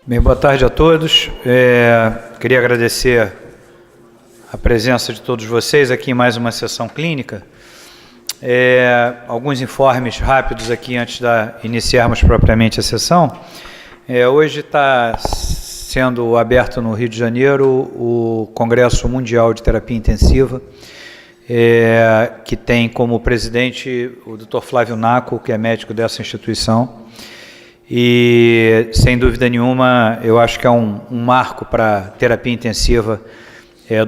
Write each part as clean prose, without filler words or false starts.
Bem, boa tarde a todos. Queria agradecer a presença de todos vocês aqui em mais uma sessão clínica. Alguns informes rápidos aqui antes de iniciarmos propriamente a sessão. Hoje está sendo aberto no Rio de Janeiro o Congresso Mundial de Terapia Intensiva, que tem como presidente o Dr. Flávio Nacco, que é médico dessa instituição. E, sem dúvida nenhuma, eu acho que é um marco para a terapia intensiva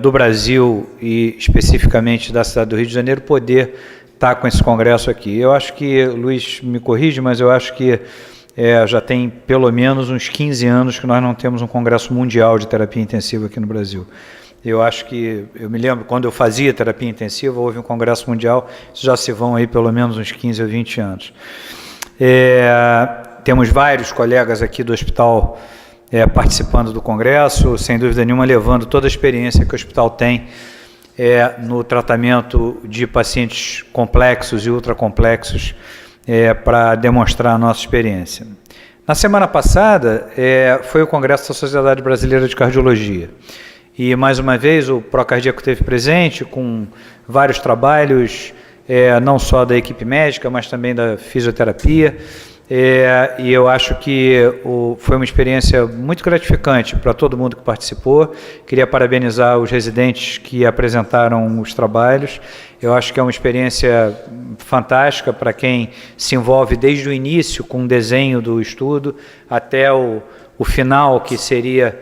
do Brasil e especificamente da cidade do Rio de Janeiro poder estar com esse congresso aqui. Eu acho que, Luiz me corrige, mas eu acho que já tem pelo menos uns 15 anos que nós não temos um congresso mundial de terapia intensiva aqui no Brasil. Eu acho que, eu me lembro, quando eu fazia terapia intensiva, houve um congresso mundial, já se vão aí pelo menos uns 15 ou 20 anos. Temos vários colegas aqui do hospital participando do congresso, sem dúvida nenhuma levando toda a experiência que o hospital tem no tratamento de pacientes complexos e ultracomplexos para demonstrar a nossa experiência. Na semana passada foi o congresso da Sociedade Brasileira de Cardiologia e mais uma vez o Procardíaco esteve presente com vários trabalhos, não só da equipe médica, mas também da fisioterapia. E eu acho que foi uma experiência muito gratificante para todo mundo que participou. Queria parabenizar os residentes que apresentaram os trabalhos. Eu acho que é uma experiência fantástica para quem se envolve desde o início com o desenho do estudo até o final, que seria,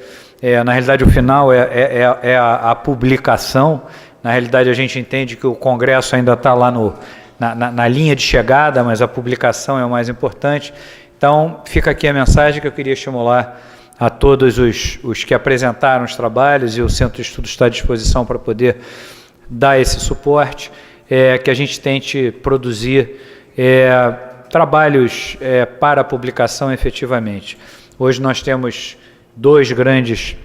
na realidade o final é a publicação. Na realidade a gente entende que o congresso ainda está lá na linha de chegada, mas a publicação é o mais importante. Então, fica aqui a mensagem que eu queria estimular a todos os que apresentaram os trabalhos, e o Centro de Estudos está à disposição para poder dar esse suporte, que a gente tente produzir trabalhos para publicação efetivamente. Hoje nós temos dois grandes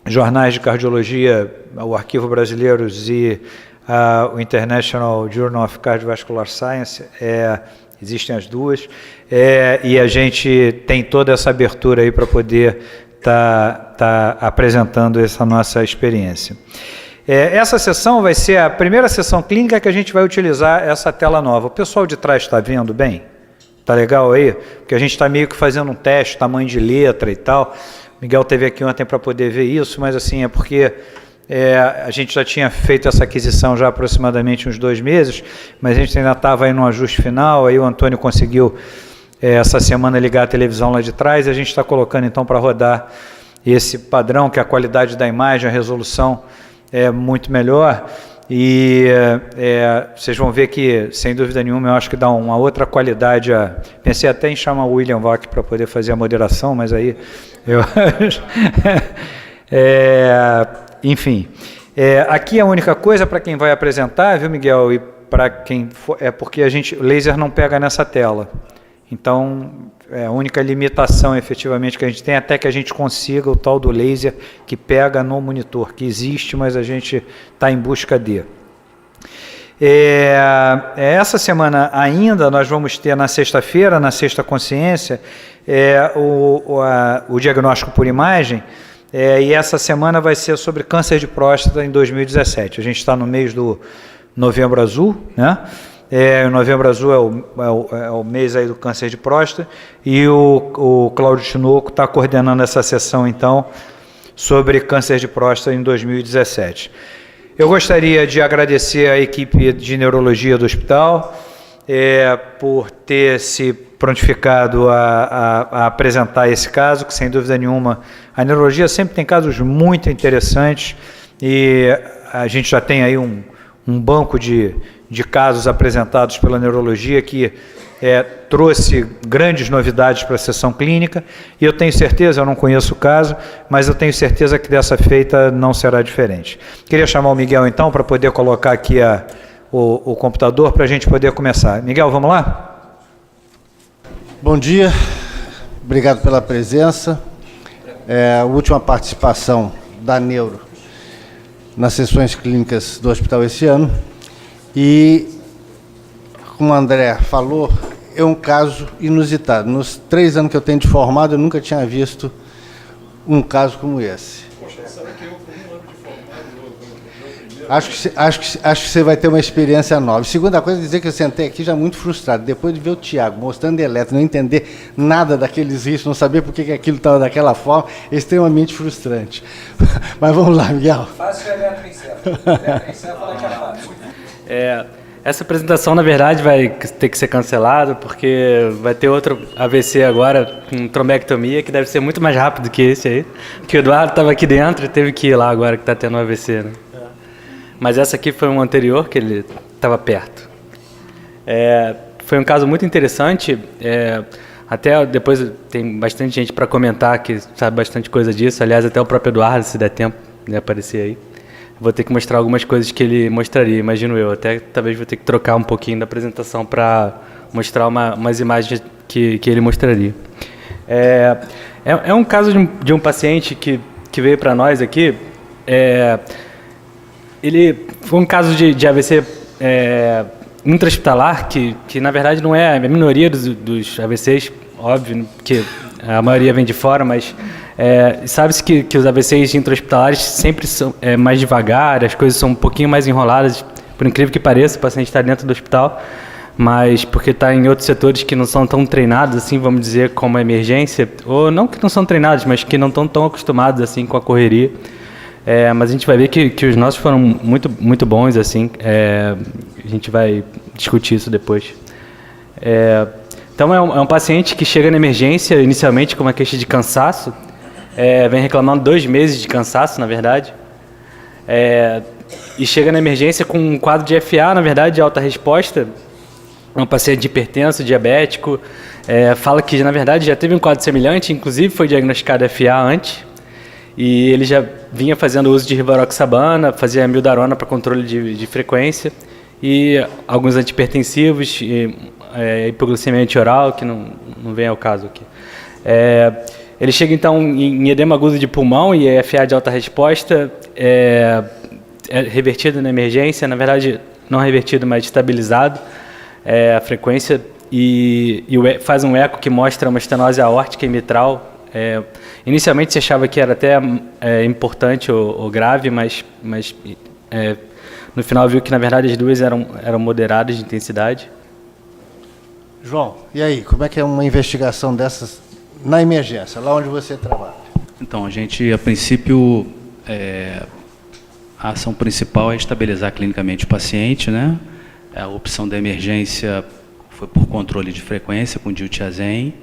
jornais de cardiologia, o Arquivo Brasileiros e o International Journal of Cardiovascular Science, existem as duas, e a gente tem toda essa abertura aí para poder tá apresentando essa nossa experiência. Essa sessão vai ser a primeira sessão clínica que a gente vai utilizar essa tela nova. O pessoal de trás está vendo bem? Tá legal aí? Porque a gente está meio que fazendo um teste, tamanho de letra e tal. Miguel esteve aqui ontem para poder ver isso, mas assim, é porque a gente já tinha feito essa aquisição já há aproximadamente uns 2 meses, mas a gente ainda estava aí no ajuste final, aí o Antônio conseguiu essa semana ligar a televisão lá de trás, e a gente está colocando então para rodar esse padrão, que a qualidade da imagem, a resolução é muito melhor, e vocês vão ver que, sem dúvida nenhuma, eu acho que dá uma outra qualidade. Pensei até em chamar o William Vac para poder fazer a moderação, mas aí eu enfim, aqui a única coisa para quem vai apresentar, viu, Miguel, e para quem for, porque o laser não pega nessa tela. Então, a única limitação efetivamente que a gente tem, até que a gente consiga o tal do laser que pega no monitor, que existe, mas a gente está em busca de. Essa semana ainda nós vamos ter na sexta-feira, na Sexta Consciência, o diagnóstico por imagem. E essa semana vai ser sobre câncer de próstata em 2017. A gente está no mês do Novembro Azul, né? O Novembro Azul é o mês aí do câncer de próstata, e o Cláudio Tinoco está coordenando essa sessão, então, sobre câncer de próstata em 2017. Eu gostaria de agradecer à equipe de neurologia do hospital por ter se prontificado a apresentar esse caso, que sem dúvida nenhuma a neurologia sempre tem casos muito interessantes, e a gente já tem aí um banco de casos apresentados pela neurologia que trouxe grandes novidades para a sessão clínica, e eu tenho certeza, eu não conheço o caso, mas eu tenho certeza que dessa feita não será diferente. Queria chamar o Miguel então para poder colocar aqui o computador para a gente poder começar. Miguel, vamos lá? Bom dia, obrigado pela presença. A última participação da Neuro nas sessões clínicas do hospital esse ano, e, como o André falou, é um caso inusitado. Nos 3 anos que eu tenho de formado, eu nunca tinha visto um caso como esse? Acho que você vai ter uma experiência nova. Segunda coisa, dizer que eu sentei aqui já muito frustrado. Depois de ver o Tiago mostrando elétrico, não entender nada daqueles riscos, não saber por que aquilo estava daquela forma, é extremamente frustrante. Mas vamos lá, Miguel. Fácil é eletroencefalo que é fácil. Essa apresentação, na verdade, vai ter que ser cancelada, porque vai ter outro AVC agora, com trombectomia, que deve ser muito mais rápido que esse aí. Que o Eduardo estava aqui dentro e teve que ir lá agora que está tendo um AVC, né? Mas essa aqui foi um anterior, que ele estava perto. Foi um caso muito interessante, até depois tem bastante gente para comentar que sabe bastante coisa disso, aliás, até o próprio Eduardo, se der tempo de aparecer aí. Vou ter que mostrar algumas coisas que ele mostraria, imagino eu. Até talvez vou ter que trocar um pouquinho da apresentação para mostrar umas imagens que ele mostraria. É um caso de um paciente que veio para nós aqui. Ele foi um caso de AVC intra-hospitalar, que na verdade não é a minoria dos AVCs, óbvio, que a maioria vem de fora, mas sabe-se que os AVCs intra-hospitalares sempre são mais devagar, as coisas são um pouquinho mais enroladas, por incrível que pareça, o paciente está dentro do hospital, mas porque está em outros setores que não são tão treinados, assim, vamos dizer, como a emergência, ou não que não são treinados, mas que não estão tão acostumados assim com a correria. Mas a gente vai ver que os nossos foram muito, muito bons, assim. A gente vai discutir isso depois. Então, é um paciente que chega na emergência, inicialmente, com uma queixa de cansaço. Vem reclamando 2 meses de cansaço, na verdade. E chega na emergência com um quadro de FA, na verdade, de alta resposta. É um paciente hipertenso, diabético. Fala que, na verdade, já teve um quadro semelhante, inclusive foi diagnosticado FA antes. E ele já vinha fazendo uso de rivaroxabana, fazia amiodarona para controle de frequência e alguns antihipertensivos, hipoglicemia antioral, que não vem ao caso aqui. Ele chega então em edema agudo de pulmão e FA de alta resposta, revertido na emergência, na verdade não revertido, mas estabilizado a frequência e faz um eco que mostra uma estenose aórtica e mitral. Inicialmente se achava que era até importante ou grave, mas no final viu que na verdade as duas eram moderadas de intensidade. João, e aí, como é que é uma investigação dessas na emergência, lá onde você trabalha? Então, a gente, a princípio, a ação principal é estabilizar clinicamente o paciente, né? A opção da emergência foi por controle de frequência com diltiazem.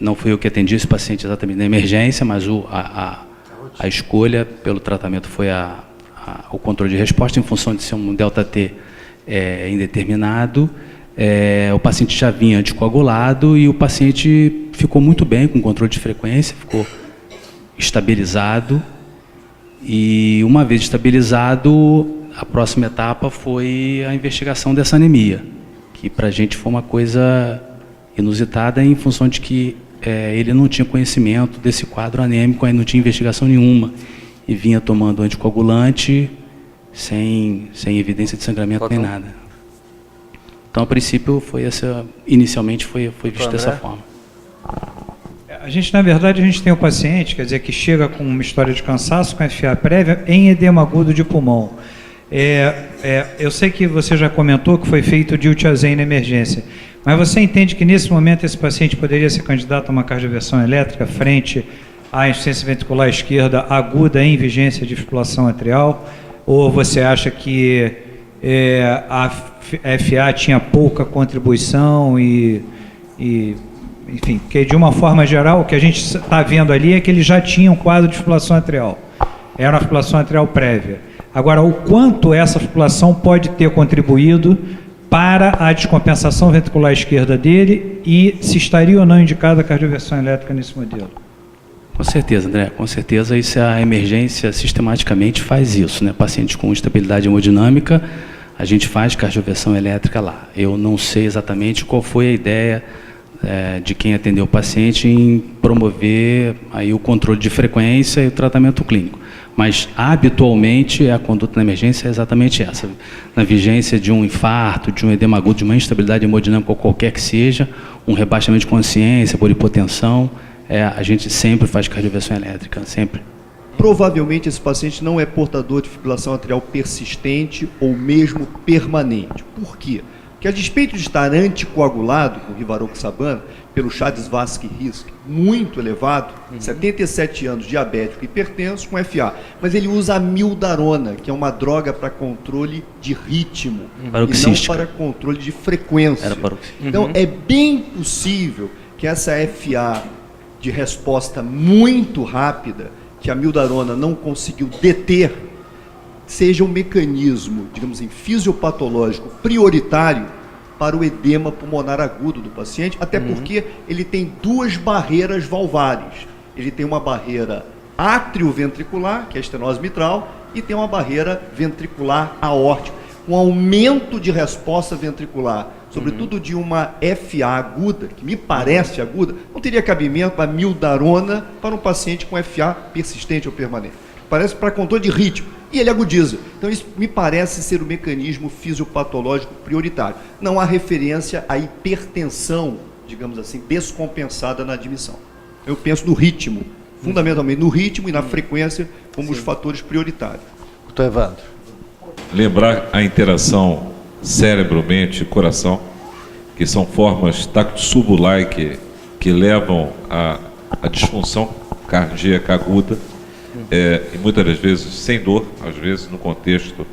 Não fui eu que atendi esse paciente exatamente na emergência, mas a escolha pelo tratamento foi o controle de resposta em função de ser um delta-T indeterminado. O paciente já vinha anticoagulado e o paciente ficou muito bem com o controle de frequência, ficou estabilizado. E uma vez estabilizado, a próxima etapa foi a investigação dessa anemia, que para a gente foi uma coisa inusitada em função de que ele não tinha conhecimento desse quadro anêmico, aí não tinha investigação nenhuma e vinha tomando anticoagulante sem evidência de sangramento nem nada. Então, a princípio, inicialmente foi visto dessa forma. Na verdade, a gente tem o paciente, quer dizer, que chega com uma história de cansaço com FA prévia em edema agudo de pulmão. Eu sei que você já comentou que foi feito diltiazem na emergência, mas você entende que nesse momento esse paciente poderia ser candidato a uma cardioversão elétrica frente à insuficiência ventricular esquerda aguda em vigência de fibrilação atrial? Ou você acha que a FA tinha pouca contribuição enfim, porque de uma forma geral o que a gente está vendo ali é que ele já tinha um quadro de fibrilação atrial, era uma fibrilação atrial prévia. Agora, o quanto essa fibrilação pode ter contribuído para a descompensação ventricular esquerda dele e se estaria ou não indicada a cardioversão elétrica nesse modelo? Com certeza, André, com certeza isso a emergência sistematicamente faz isso, né? Pacientes com instabilidade hemodinâmica, a gente faz cardioversão elétrica lá. Eu não sei exatamente qual foi a ideia de quem atendeu o paciente em promover aí o controle de frequência e o tratamento clínico. Mas, habitualmente, a conduta na emergência é exatamente essa. Na vigência de um infarto, de um edema agudo, de uma instabilidade hemodinâmica ou qualquer que seja, um rebaixamento de consciência por hipotensão, a gente sempre faz cardioversão elétrica, sempre. Provavelmente esse paciente não é portador de fibrilação atrial persistente ou mesmo permanente. Por quê? Porque a despeito de estar anticoagulado com rivaroxabana, pelo Chades-Vasque-Risk muito elevado, 77 anos, diabético, hipertenso, com FA, mas ele usa a mildarona, que é uma droga para controle de ritmo e não para controle de frequência. Então é bem possível que essa FA de resposta muito rápida, que a mildarona não conseguiu deter, seja um mecanismo, digamos assim, fisiopatológico prioritário para o edema pulmonar agudo do paciente, até porque ele tem duas barreiras valvares. Ele tem uma barreira atrioventricular, que é a estenose mitral, e tem uma barreira ventricular aórtica. Um aumento de resposta ventricular, sobretudo de uma FA aguda, que me parece aguda, não teria cabimento a mildarona para um paciente com FA persistente ou permanente. Parece para controle de ritmo, e ele agudiza. Então isso me parece ser o mecanismo fisiopatológico prioritário. Não há referência à hipertensão, digamos assim, descompensada na admissão. Eu penso no ritmo, fundamentalmente no ritmo e na frequência como os fatores prioritários. Doutor Evandro. Lembrar a interação cérebro-mente-coração, que são formas tacto-subo-like que levam à disfunção cardíaca aguda, e muitas das vezes sem dor, às vezes no contexto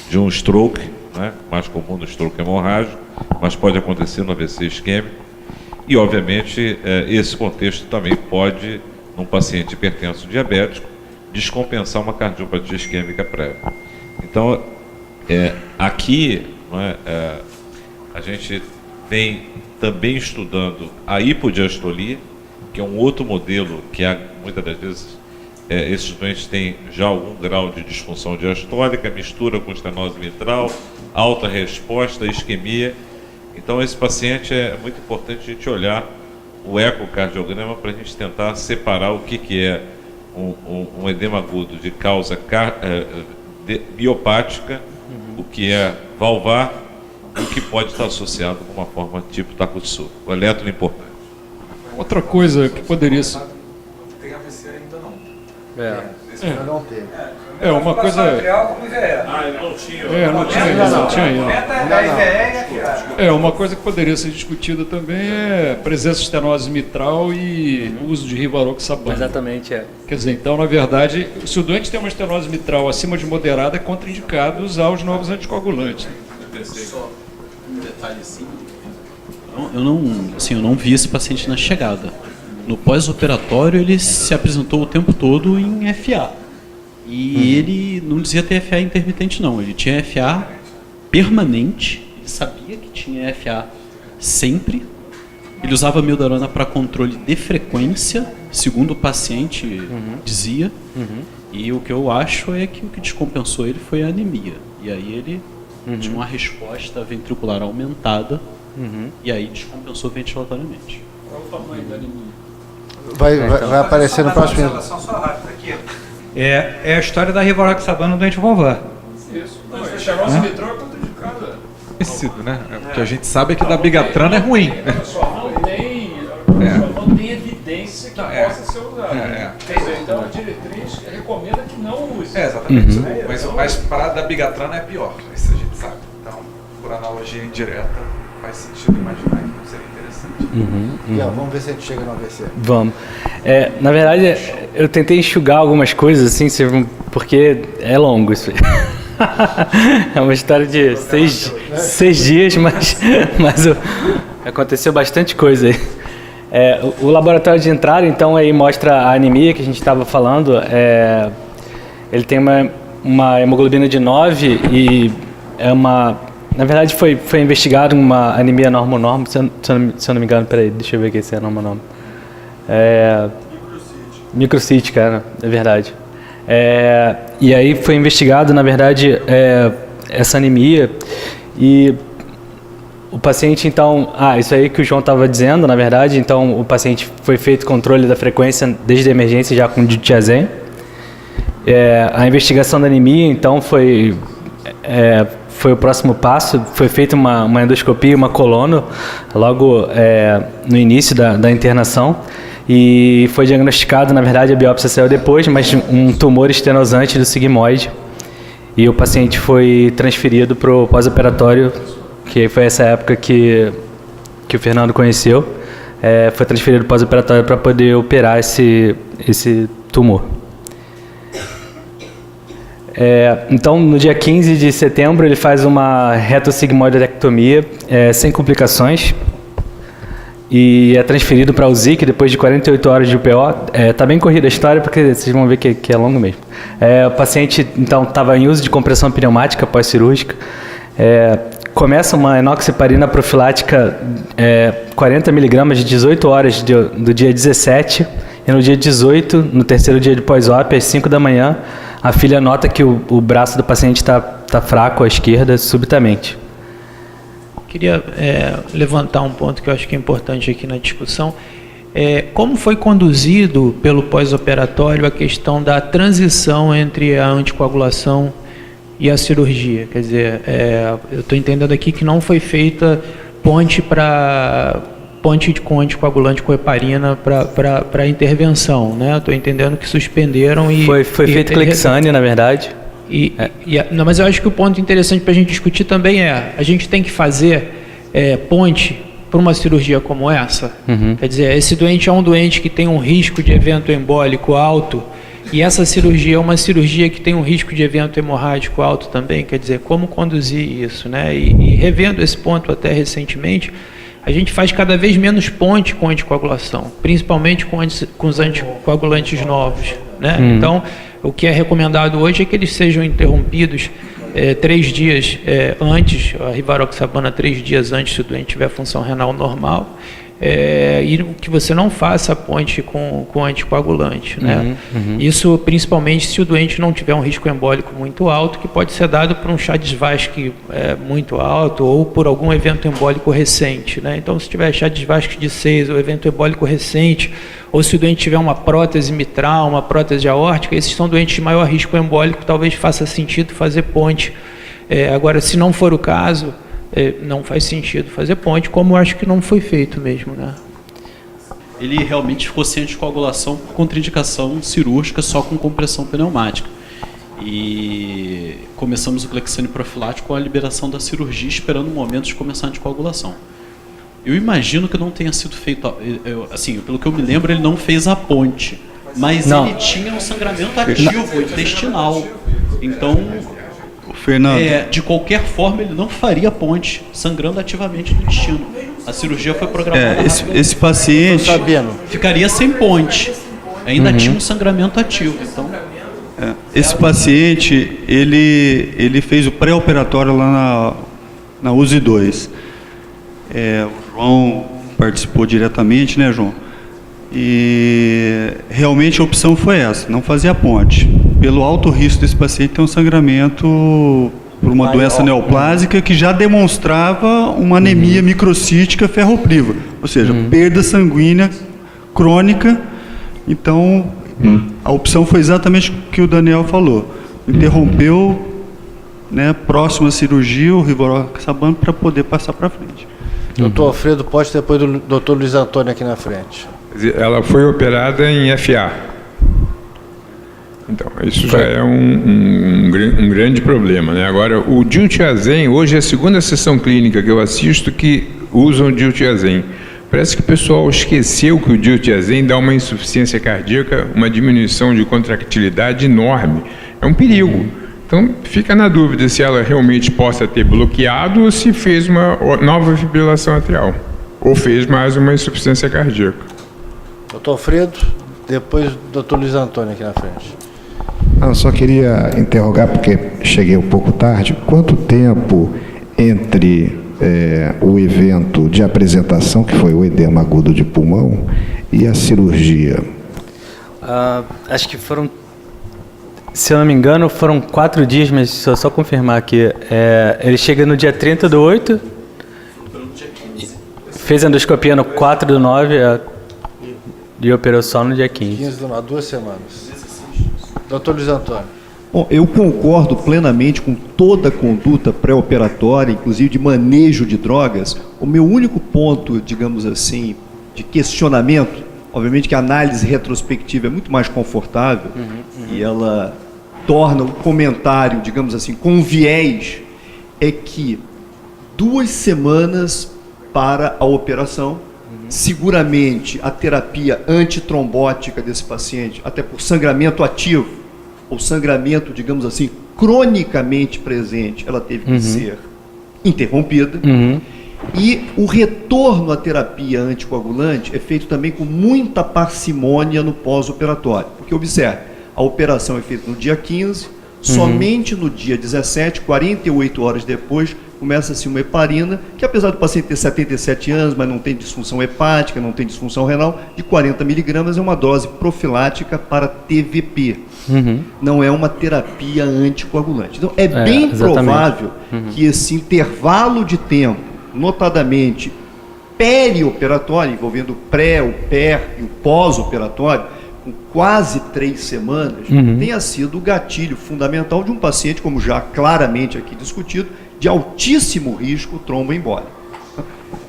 de um stroke, né, mais comum no stroke hemorrágico, mas pode acontecer no AVC isquêmico, e obviamente esse contexto também pode, num paciente hipertenso diabético, descompensar uma cardiopatia isquêmica prévia. Então, aqui, a gente vem também estudando a hipodiastolia, que é um outro modelo que muitas das vezes esses doentes têm já algum grau de disfunção diastólica, mistura com estenose mitral, alta resposta, isquemia. Então esse paciente é muito importante a gente olhar o ecocardiograma para a gente tentar separar o que é um edema agudo de causa biopática, o que é valvar, e o que pode estar associado com uma forma tipo Takotsubo. O elétron é importante. Outra coisa que poderia ser... Tem AVC ainda não. Não teve. Uma coisa... não tinha ainda. Uma coisa que poderia ser discutida também é a presença de estenose mitral e o uso de rivaroxabana. Exatamente, Quer dizer, então, na verdade, se o doente tem uma estenose mitral acima de moderada, é contraindicado usar os novos anticoagulantes. Só um detalhe assim. Eu não vi esse paciente na chegada. No pós-operatório, ele se apresentou o tempo todo em FA. E ele não dizia ter FA intermitente, não. Ele tinha FA permanente. Ele sabia que tinha FA sempre. Ele usava mildarona para controle de frequência, segundo o paciente dizia. E o que eu acho é que o que descompensou ele foi a anemia. E aí ele tinha uma resposta ventricular aumentada. E aí descompensou ventilatoriamente. Qual é o tamanho da anemia? Vai aparecer no próximo. É a história da rivaroxabana no doente valvar. Isso. Não, a estenose mitral é contraindicada. Conhecido, né? Porque a gente sabe que da bigatrana é ruim. Só não tem evidência que possa ser usada. Quer dizer, então a diretriz recomenda que não use. Exatamente. Mas para da bigatrana é pior, isso a gente sabe. Então, por analogia indireta, faz sentido imaginar que não seria interessante. Vamos ver se a gente chega no AVC. Vamos. Na verdade, eu tentei enxugar algumas coisas, assim, porque é longo isso aí. É uma história de seis dias, mas aconteceu bastante coisa aí. O laboratório de entrada, então, aí mostra a anemia que a gente estava falando. Ele tem uma hemoglobina de 9 e na verdade foi investigado uma anemia normo-normo, se eu não me engano, peraí, deixa eu ver aqui se é normo-normo. Microcítica, é verdade. E aí foi investigado, na verdade, essa anemia e o paciente, então... isso aí que o João estava dizendo, na verdade, então o paciente foi feito controle da frequência desde a emergência já com diazen. A investigação da anemia, então, foi o próximo passo. Foi feita uma endoscopia, uma colono, logo no início da internação. e foi diagnosticado, na verdade a biópsia saiu depois, mas um tumor estenosante do sigmoide, e o paciente foi transferido para o pós-operatório, que foi essa época que o Fernando conheceu, foi transferido pós-operatório para poder operar esse tumor. Então, no dia 15 de setembro, ele faz uma retossigmoidectomia sem complicações e é transferido para o ZIC depois de 48 horas de UPO. Está bem corrida a história, porque vocês vão ver que é longo mesmo. O paciente, então, estava em uso de compressão pneumática pós-cirúrgica. Começa uma enoxiparina profilática 40 mg de 18 horas do dia 17, e no dia 18, no terceiro dia de pós-op, às 5 da manhã, a filha nota que o braço do paciente está fraco à esquerda subitamente. Queria levantar um ponto que eu acho que é importante aqui na discussão. Como foi conduzido pelo pós-operatório a questão da transição entre a anticoagulação e a cirurgia? Quer dizer, eu estou entendendo aqui que não foi feita ponte com anticoagulante com heparina para intervenção, né? Estou entendendo que suspenderam e... Foi feito Clexane, na verdade. Não, mas eu acho que o ponto interessante para a gente discutir também a gente tem que fazer ponte para uma cirurgia como essa. Uhum. Quer dizer, esse doente é um doente que tem um risco de evento embólico alto, e essa cirurgia é uma cirurgia que tem um risco de evento hemorrágico alto também. Quer dizer, como conduzir isso, né? E revendo esse ponto até recentemente, a gente faz cada vez menos ponte com anticoagulação, principalmente com os anticoagulantes novos, né? Então, o que é recomendado hoje é que eles sejam interrompidos 3 dias antes, a rivaroxabana 3 dias antes, se o doente tiver função renal normal, e que você não faça a ponte com anticoagulante, né? Isso principalmente se o doente não tiver um risco embólico muito alto, que pode ser dado por um Chade-Vasque muito alto ou por algum evento embólico recente, né? Então, se tiver Chade-Vasque de 6 ou evento embólico recente, ou se o doente tiver uma prótese mitral, uma prótese aórtica, esses são doentes de maior risco embólico, talvez faça sentido fazer ponte. Agora, se não for o caso, não faz sentido fazer ponte, como eu acho que não foi feito mesmo, né? Ele realmente ficou sem anticoagulação por contraindicação cirúrgica só com compressão pneumática. E começamos o Clexane profilático com a liberação da cirurgia, esperando o momento de começar a anticoagulação. Eu imagino que não tenha sido feito, assim, pelo que eu me lembro, ele não fez a ponte, mas não. Ele tinha um sangramento ativo intestinal. Então, Fernando, de qualquer forma, ele não faria ponte, sangrando ativamente no intestino. A cirurgia foi programada. Esse paciente ficaria sem ponte. Ainda tinha um sangramento ativo. Então, esse paciente, ele fez o pré-operatório lá na USI 2. O João participou diretamente, né, João? E realmente a opção foi essa, não fazer a ponte. Pelo alto risco desse paciente ter um sangramento por uma doença neoplásica que já demonstrava uma anemia microcítica ferropriva, ou seja, perda sanguínea crônica. Então, a opção foi exatamente o que o Daniel falou. Interrompeu, né, próximo à cirurgia, o rivaroxabana, para poder passar para frente. Doutor Alfredo, pode depois do doutor Luiz Antônio aqui na frente. Ela foi operada em FA. Então, isso já é um grande problema, né? Agora, o diltiazem, hoje é a segunda sessão clínica que eu assisto que usam o diltiazem. Parece que o pessoal esqueceu que o diltiazem dá uma insuficiência cardíaca, uma diminuição de contractilidade enorme. É um perigo. Então, fica na dúvida se ela realmente possa ter bloqueado ou se fez uma nova fibrilação atrial, ou fez mais uma insuficiência cardíaca. Doutor Alfredo, depois doutor Luiz Antônio aqui na frente. Eu só queria interrogar, porque cheguei um pouco tarde, quanto tempo entre o evento de apresentação, que foi o edema agudo de pulmão, e a cirurgia? Acho que foram, se eu não me engano, foram 4 dias, mas só confirmar aqui. Ele chega no dia 30/8, fez endoscopia no 4/9 e operou só no dia 15. 15/9, 2 semanas. Doutor Luiz Antônio. Bom, eu concordo plenamente com toda a conduta pré-operatória, inclusive de manejo de drogas. O meu único ponto, digamos assim, de questionamento Obviamente que a análise retrospectiva é muito mais confortável e ela torna o comentário, digamos assim, com viés, é que 2 semanas para a operação, seguramente a terapia antitrombótica desse paciente, até por sangramento ativo, ou sangramento, digamos assim, cronicamente presente, ela teve que ser interrompida. E o retorno à terapia anticoagulante é feito também com muita parcimônia no pós-operatório. Porque, observe, a operação é feita no dia 15, somente no dia 17, 48 horas depois, começa-se uma heparina, que apesar do paciente ter 77 anos, mas não tem disfunção hepática, não tem disfunção renal, de 40 miligramas é uma dose profilática para TVP. Não é uma terapia anticoagulante. Então, é bem provável que esse intervalo de tempo, notadamente perioperatório, envolvendo o pré, o per e o pós-operatório, com quase 3 semanas, tenha sido o gatilho fundamental de um paciente, como já claramente aqui discutido, de altíssimo risco tromboembólico.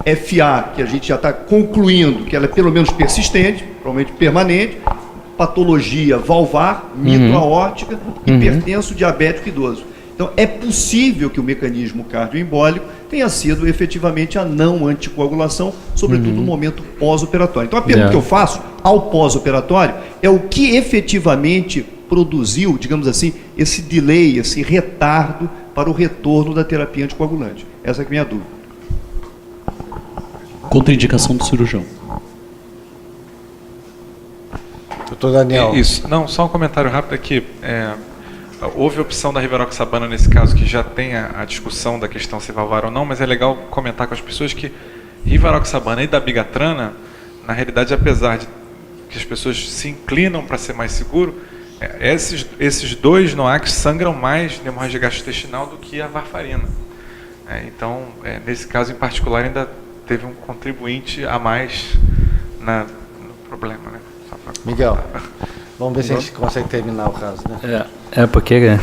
FA, que a gente já está concluindo que ela é pelo menos persistente, provavelmente permanente, patologia valvar, mitro-aórtica, hipertenso, diabético idoso. Então, é possível que o mecanismo cardioembólico tenha sido efetivamente a não anticoagulação, sobretudo no momento pós-operatório. Então, a pergunta que eu faço ao pós-operatório é o que efetivamente produziu, digamos assim, esse delay, esse retardo para o retorno da terapia anticoagulante. Essa é a minha dúvida. Contraindicação do cirurgião. Doutor Daniel. Isso. Não, só um comentário rápido aqui. Houve opção da rivaroxabana nesse caso, que já tem a discussão da questão se valvar ou não, mas é legal comentar com as pessoas que rivaroxabana e dabigatrana, na realidade, apesar de que as pessoas se inclinam para ser mais seguro, esses dois NOACs sangram mais de hemorragia gastrointestinal do que a varfarina. Então, nesse caso em particular, ainda teve um contribuinte a mais no problema, né? Miguel, vamos ver se a gente consegue terminar o caso, né? Porque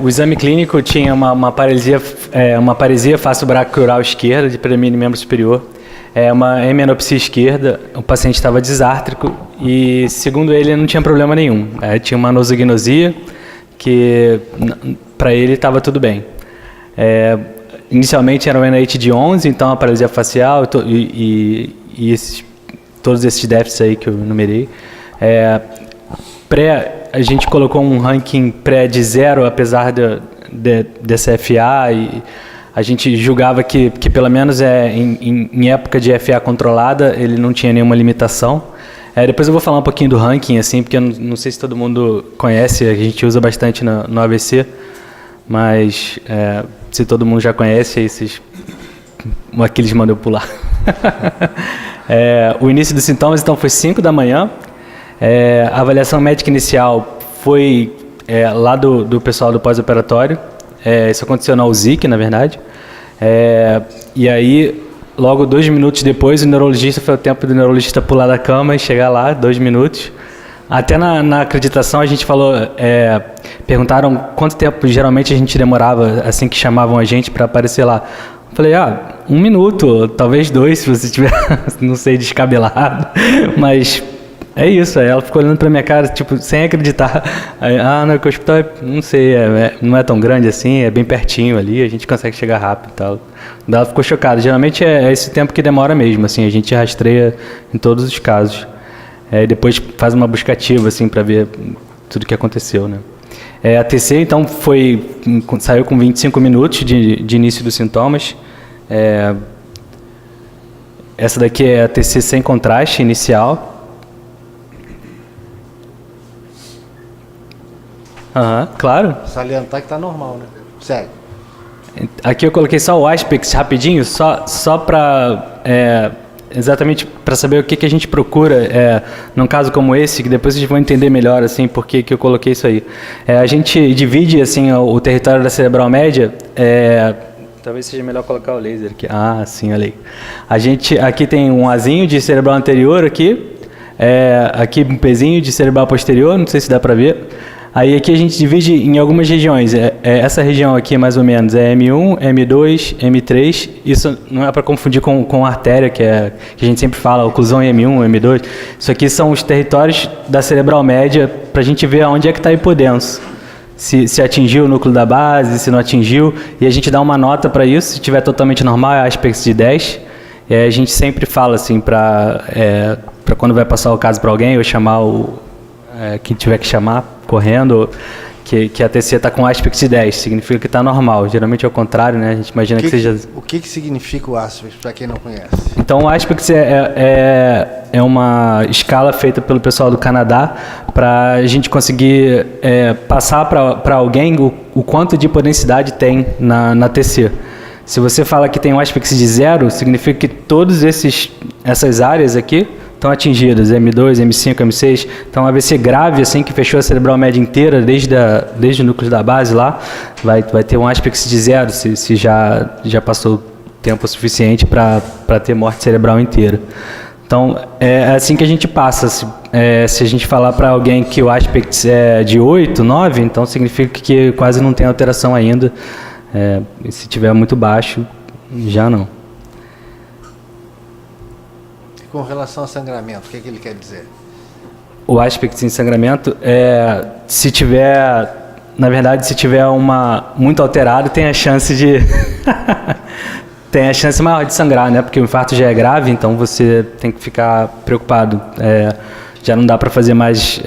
o exame clínico tinha uma paresia facio-braquial esquerda de predomínio membro superior, uma hemenopsia esquerda, o paciente estava disártrico e, segundo ele, não tinha problema nenhum. Tinha uma nosognosia que, para ele, estava tudo bem. Inicialmente era um NIH de 11, então a paralisia facial e todos esses déficits aí que eu numerei. A gente colocou um ranking pré de 0, apesar dessa FA, e a gente julgava que pelo menos em época de FA controlada, ele não tinha nenhuma limitação. Depois eu vou falar um pouquinho do ranking, assim, porque eu não sei se todo mundo conhece, a gente usa bastante no AVC, mas se todo mundo já conhece, aí aqui eles mandam eu pular. O início dos sintomas, então, foi 5 da manhã. A avaliação médica inicial foi lá do pessoal do pós-operatório. Isso aconteceu na UZIC, na verdade. E aí, logo 2 minutos depois, o neurologista, foi o tempo do neurologista pular da cama e chegar lá, 2 minutos. Até na acreditação a gente falou, perguntaram quanto tempo geralmente a gente demorava assim que chamavam a gente para aparecer lá. Eu falei, 1 minuto, talvez 2, se você tiver, não sei, descabelado, mas é isso. Aí ela ficou olhando pra minha cara, tipo, sem acreditar. Aí, não, que o hospital, não sei, não é tão grande assim, é bem pertinho ali, a gente consegue chegar rápido e tal. Ela ficou chocada. Geralmente é esse tempo que demora mesmo, assim, a gente rastreia em todos os casos. Depois faz uma buscativa, assim, para ver tudo o que aconteceu, né? A TC, então, saiu com 25 minutos de início dos sintomas. Essa daqui é a TC sem contraste inicial. Claro. Salientar que está normal, né? Segue. Aqui eu coloquei só o Aspix rapidinho, só para... exatamente para saber o que a gente procura num caso como esse, que depois vocês vão entender melhor assim por que eu coloquei isso aí. A gente divide assim o território da cerebral média. Talvez seja melhor colocar o laser aqui. Sim, olha aí. A gente aqui tem um Azinho de cerebral anterior aqui, aqui um Pzinho de cerebral posterior, não sei se dá para ver. Aí aqui a gente divide em algumas regiões. Essa região aqui, mais ou menos, é M1, M2, M3. Isso não é para confundir com a artéria, que a gente sempre fala, oclusão em M1, M2. Isso aqui são os territórios da cerebral média, para a gente ver onde é que está a hipodenso. Se atingiu o núcleo da base, se não atingiu. E a gente dá uma nota para isso. Se estiver totalmente normal, é Aspect de 10. E a gente sempre fala assim, para quando vai passar o caso para alguém, eu chamar quem tiver que chamar, correndo, que a TC está com Aspect de 10, significa que está normal. Geralmente é o contrário, né? A gente imagina que seja... O que significa o Aspect, para quem não conhece? Então, o Aspect é uma escala feita pelo pessoal do Canadá para a gente conseguir passar para alguém o quanto de hipodensidade tem na TC. Se você fala que tem um Aspect de 0, significa que todas essas áreas aqui estão atingidas, M2, M5, M6. Então, AVC grave, assim, que fechou a cerebral média inteira, desde o núcleo da base lá, vai ter um Aspect de 0, se já passou tempo suficiente para ter morte cerebral inteira. Então, é assim que a gente passa. Se a gente falar para alguém que o Aspect é de 8, 9, então significa que quase não tem alteração ainda. E se tiver muito baixo, já não. Com relação ao sangramento, o que ele quer dizer? O Aspect em sangramento se tiver, na verdade, se tiver muito alterado, tem a chance de tem a chance maior de sangrar, né? Porque o infarto já é grave, então você tem que ficar preocupado. Já não dá para fazer mais.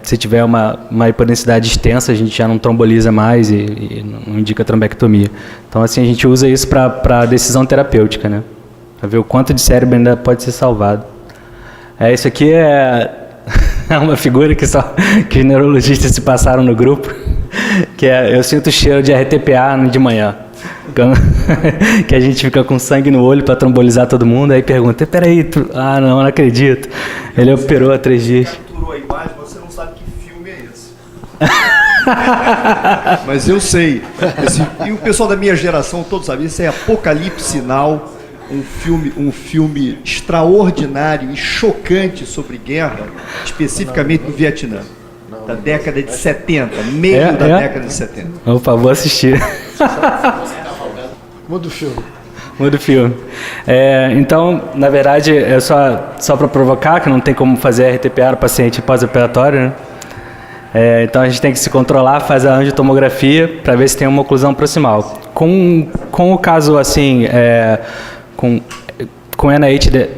Se tiver uma hipodensidade extensa, a gente já não tromboliza mais e não indica trombectomia. Então, assim, a gente usa isso para decisão terapêutica, né? Para ver o quanto de cérebro ainda pode ser salvado. Isso aqui é uma figura que os neurologistas se passaram no grupo, que eu sinto o cheiro de RTPA de manhã. Que a gente fica com sangue no olho para trombolizar todo mundo, aí pergunta, peraí, não acredito. Ele operou há 3 dias. Capturou a imagem, você não sabe que filme é esse. Mas eu sei. E o pessoal da minha geração todos sabem, isso é Apocalipse Now. Um filme extraordinário e chocante sobre guerra, especificamente no Vietnã, da década de 70, meio da década de 70. Opa, vou assistir. Muda o filme. Muda o filme. Então, na verdade, é só para provocar, que não tem como fazer RTPA no paciente pós-operatório, né? Então a gente tem que se controlar, faz a angiotomografia para ver se tem uma oclusão proximal. Com o caso assim, com NIH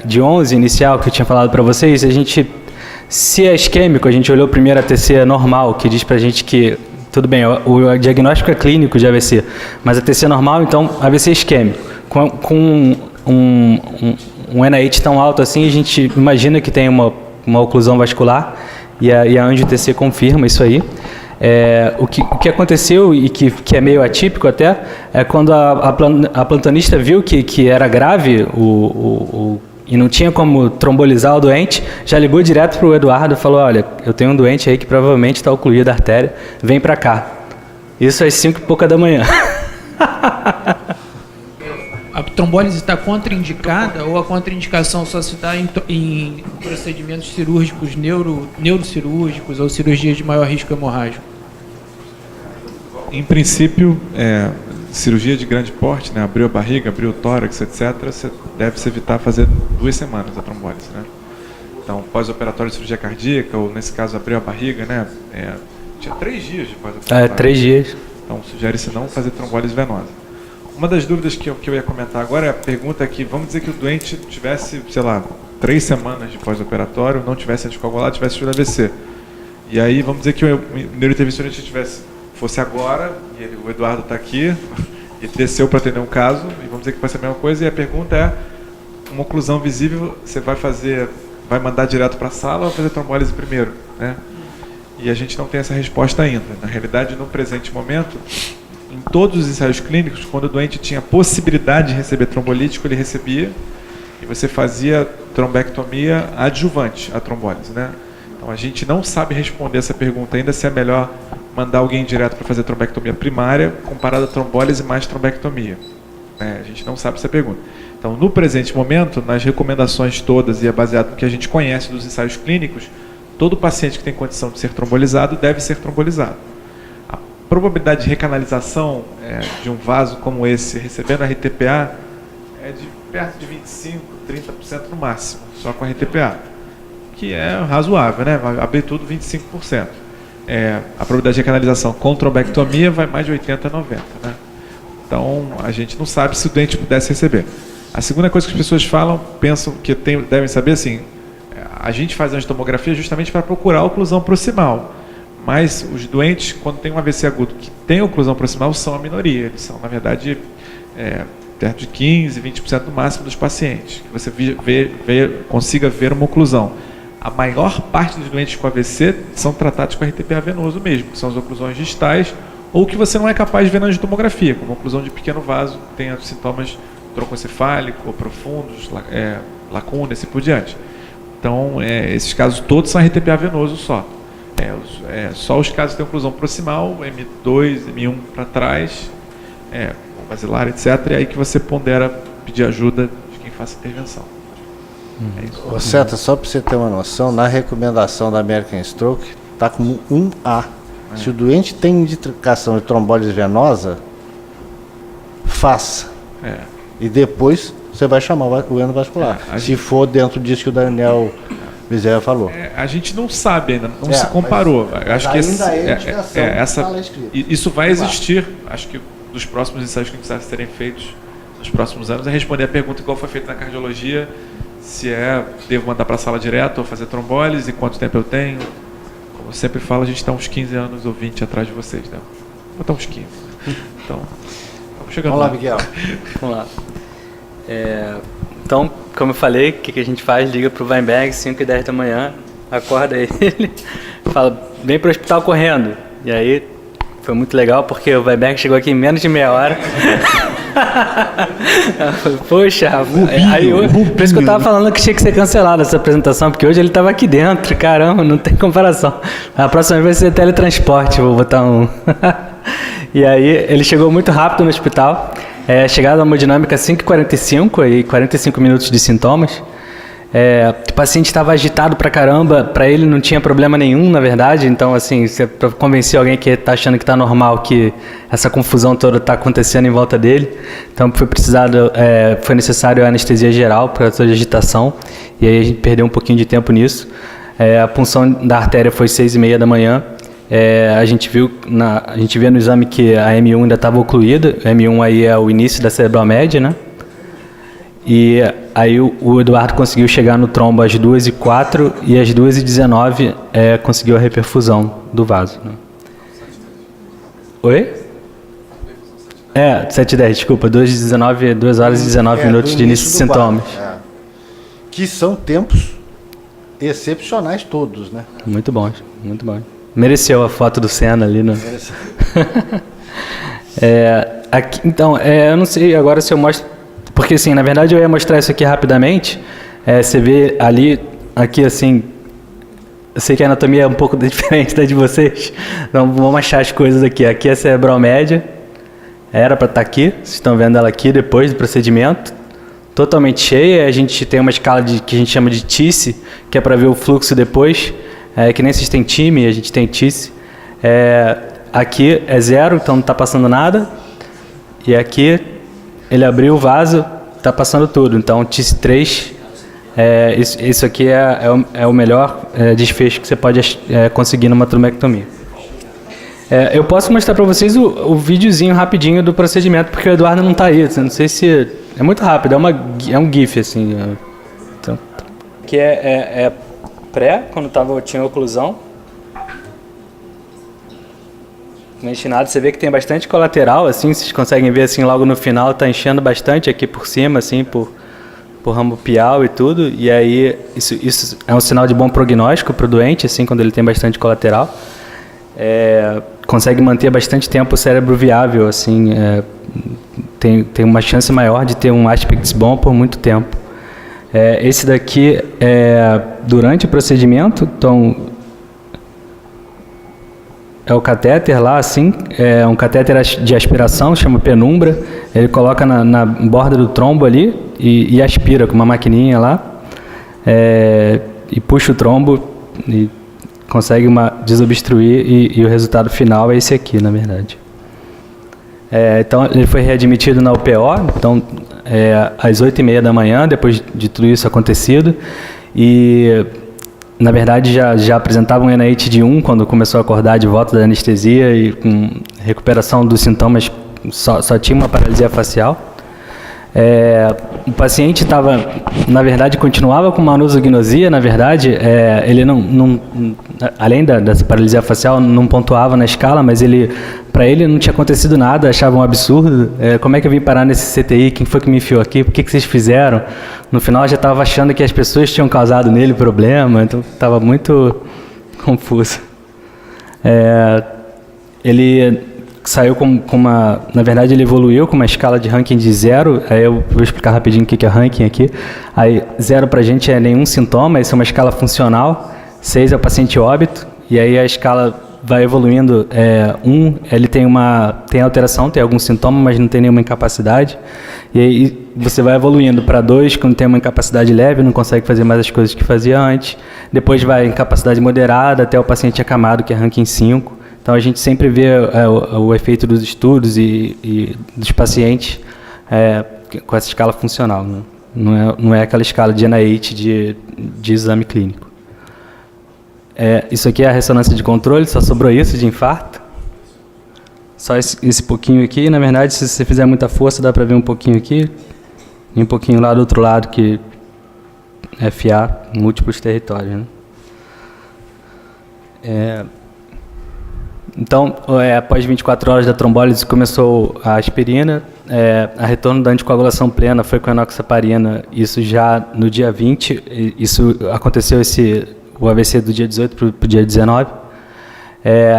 de 11 inicial, que eu tinha falado para vocês, se é isquêmico, a gente olhou primeiro a TC normal, que diz para a gente que, tudo bem, o diagnóstico é clínico de AVC, mas a TC normal, então, AVC isquêmico. Com um NIH tão alto assim, a gente imagina que tem uma oclusão vascular, e a angio-TC confirma isso aí. O que aconteceu e que é meio atípico até, é quando a plantonista viu que era grave e não tinha como trombolizar o doente, já ligou direto para o Eduardo e falou, olha, eu tenho um doente aí que provavelmente está ocluído a artéria, vem para cá. Isso às 5 e pouca da manhã. A trombólise está contraindicada ou a contraindicação só se dá em procedimentos cirúrgicos, neurocirúrgicos ou cirurgias de maior risco hemorrágico? Em princípio, cirurgia de grande porte, né? Abriu a barriga, abriu o tórax, etc., você deve se evitar fazer 2 semanas a trombólise, né? Então, pós-operatório de cirurgia cardíaca, ou nesse caso abriu a barriga, né? Tinha 3 dias de pós-operatório. 3 dias. Então, sugere-se não fazer trombólise venosa. Uma das dúvidas que eu ia comentar agora é a pergunta que, vamos dizer que o doente tivesse, sei lá, 3 semanas de pós-operatório, não tivesse anticoagulado, tivesse tido AVC. E aí, vamos dizer que o neurointervencionista fosse agora, e o Eduardo está aqui, e desceu para atender um caso, e vamos dizer que vai ser a mesma coisa, e a pergunta é, uma oclusão visível, você vai mandar direto para a sala ou vai fazer trombólise primeiro, né? E a gente não tem essa resposta ainda. Na realidade, no presente momento, em todos os ensaios clínicos, quando o doente tinha possibilidade de receber trombolítico, ele recebia, e você fazia trombectomia adjuvante à trombólise, né? Então a gente não sabe responder essa pergunta ainda, se é melhor mandar alguém direto para fazer trombectomia primária comparado a trombólise mais trombectomia. A gente não sabe essa pergunta. Então, no presente momento, nas recomendações todas, e é baseado no que a gente conhece dos ensaios clínicos, todo paciente que tem condição de ser trombolizado deve ser trombolizado. A probabilidade de recanalização de um vaso como esse recebendo RTPA é de perto de 25%, 30% no máximo, só com RTPA, que é razoável, né? Vai abrir tudo 25%. A probabilidade de recanalização com trombectomia vai mais de 80% a 90%, né? Então, a gente não sabe se o doente pudesse receber. A segunda coisa que as pessoas falam, pensam que devem saber, assim, a gente faz a angiotomografia justamente para procurar oclusão proximal. Mas os doentes, quando tem um AVC agudo que tem oclusão proximal, são a minoria. Eles são, na verdade, perto de 15%, 20% no máximo dos pacientes, que você consiga ver uma oclusão. A maior parte dos doentes com AVC são tratados com RTPA venoso mesmo, que são as oclusões distais, ou que você não é capaz de ver na angiotomografia, como oclusão de pequeno vaso, que tem sintomas troncocefálico, profundos, lacuna e assim por diante. Então, esses casos todos são RTPA venoso só. Só os casos que têm oclusão proximal, M2, M1 para trás, basilar, etc. É aí que você pondera pedir ajuda de quem faça intervenção. É isso. Ô, Seta, só para você ter uma noção, na recomendação da American Stroke, está como 1A. Se o doente tem indicação de trombólise venosa, faça. E depois você vai chamar o endovascular. Se for dentro disso que o Daniel Bezerra falou. A gente não sabe ainda, não se comparou. Acho que isso vai existir. Acho que dos próximos ensaios que precisam serem feitos nos próximos anos é responder a pergunta igual foi feita na cardiologia, se devo mandar para a sala direto ou fazer trombólise, quanto tempo eu tenho. Como eu sempre falo, a gente está uns 15 anos ou 20 atrás de vocês, né? Vou estar uns 15. Então, estamos chegando lá. Miguel. Vamos lá. Então, como eu falei, o que a gente faz? Liga para o Weinberg, 5h10 da manhã, acorda ele, fala, vem para o hospital correndo. E aí, foi muito legal, porque o Weinberg chegou aqui em menos de meia hora. Poxa, por isso que eu estava falando que tinha que ser cancelada essa apresentação, porque hoje ele estava aqui dentro, caramba, não tem comparação. A próxima vez vai ser teletransporte, vou botar um. E aí, ele chegou muito rápido no hospital. Chegada a hemodinâmica 5h45 e 45 minutos de sintomas. O paciente estava agitado pra caramba, para ele não tinha problema nenhum, na verdade. Então, assim, para convencer alguém que está achando que está normal, que essa confusão toda está acontecendo em volta dele. Então, foi necessário a anestesia geral para toda a agitação. E aí a gente perdeu um pouquinho de tempo nisso. A punção da artéria foi 6h30 da manhã. A gente vê no exame que a M1 ainda estava ocluída. A M1 aí é o início da cerebral média, né? E aí o Eduardo conseguiu chegar no trombo às 2h04 e às 2h19 conseguiu a reperfusão do vaso. Né? Oi? 7h10, desculpa. 2 horas e 19 minutos de início de sintomas. Que são tempos excepcionais todos, né? Muito bons, muito bons. Mereceu a foto do Senna ali, né? Aqui, então, eu não sei agora se eu mostro, porque assim, na verdade eu ia mostrar isso aqui rapidamente. Você vê ali, aqui assim, eu sei que a anatomia é um pouco diferente da de vocês, então vamos achar as coisas aqui. Aqui é a cerebral média, era para estar aqui, vocês estão vendo ela aqui depois do procedimento, totalmente cheia. A gente tem uma escala que a gente chama de TICE, que é para ver o fluxo depois. Que nem vocês têm time, a gente tem TICE. Aqui é 0, então não está passando nada. E aqui ele abriu o vaso, está passando tudo. Então TICE 3, isso aqui é o melhor desfecho que você pode conseguir numa trombectomia. Eu posso mostrar para vocês o videozinho rapidinho do procedimento, porque o Eduardo não está aí. Não sei se... É muito rápido, é um GIF assim. Então, que quando tinha oclusão. Não enche nada, você vê que tem bastante colateral, assim, vocês conseguem ver assim logo no final, está enchendo bastante aqui por cima, assim, por ramo pial e tudo, e aí isso é um sinal de bom prognóstico para o doente, assim, quando ele tem bastante colateral. Consegue manter bastante tempo o cérebro viável, assim, tem uma chance maior de ter um aspects bom por muito tempo. Esse daqui durante o procedimento, então é o catéter lá, assim, é um catéter de aspiração, chama penumbra. Ele coloca na borda do trombo ali e aspira com uma maquininha lá, e puxa o trombo e consegue desobstruir e o resultado final é esse aqui, na verdade. Então, ele foi readmitido na UPO, então, às 8h30 da manhã, depois de tudo isso acontecido, e, na verdade, já apresentava um NAIT de 1 quando começou a acordar de volta da anestesia e com recuperação dos sintomas, só tinha uma paralisia facial. O paciente na verdade, continuava com uma anosognosia, na verdade, ele além dessa paralisia facial, não pontuava na escala, mas para ele não tinha acontecido nada, achava um absurdo. Como é que eu vim parar nesse CTI? Quem foi que me enfiou aqui? Por que vocês fizeram? No final, já estava achando que as pessoas tinham causado nele problema, então estava muito confuso. Ele saiu com uma... Na verdade, ele evoluiu com uma escala de ranking de 0. Aí eu vou explicar rapidinho o que é ranking aqui. Aí, 0 para a gente é nenhum sintoma, isso é uma escala funcional. 6 é o paciente óbito. E aí a escala vai evoluindo. 1, ele tem alteração, tem algum sintoma, mas não tem nenhuma incapacidade. E aí você vai evoluindo para 2, quando tem uma incapacidade leve, não consegue fazer mais as coisas que fazia antes. Depois vai incapacidade moderada, até o paciente acamado, que é ranking 5. Então, a gente sempre vê o efeito dos estudos e dos pacientes com essa escala funcional. Né? Não é aquela escala de NIH de exame clínico. Isso aqui é a ressonância de controle, só sobrou isso de infarto. Só esse pouquinho aqui. Na verdade, se você fizer muita força, dá para ver um pouquinho aqui. E um pouquinho lá do outro lado, que é FA, múltiplos territórios. Né? Então, após 24 horas da trombólise, começou a aspirina. A retorno da anticoagulação plena foi com a enoxaparina, isso já no dia 20. Isso aconteceu o AVC do dia 18 para o dia 19.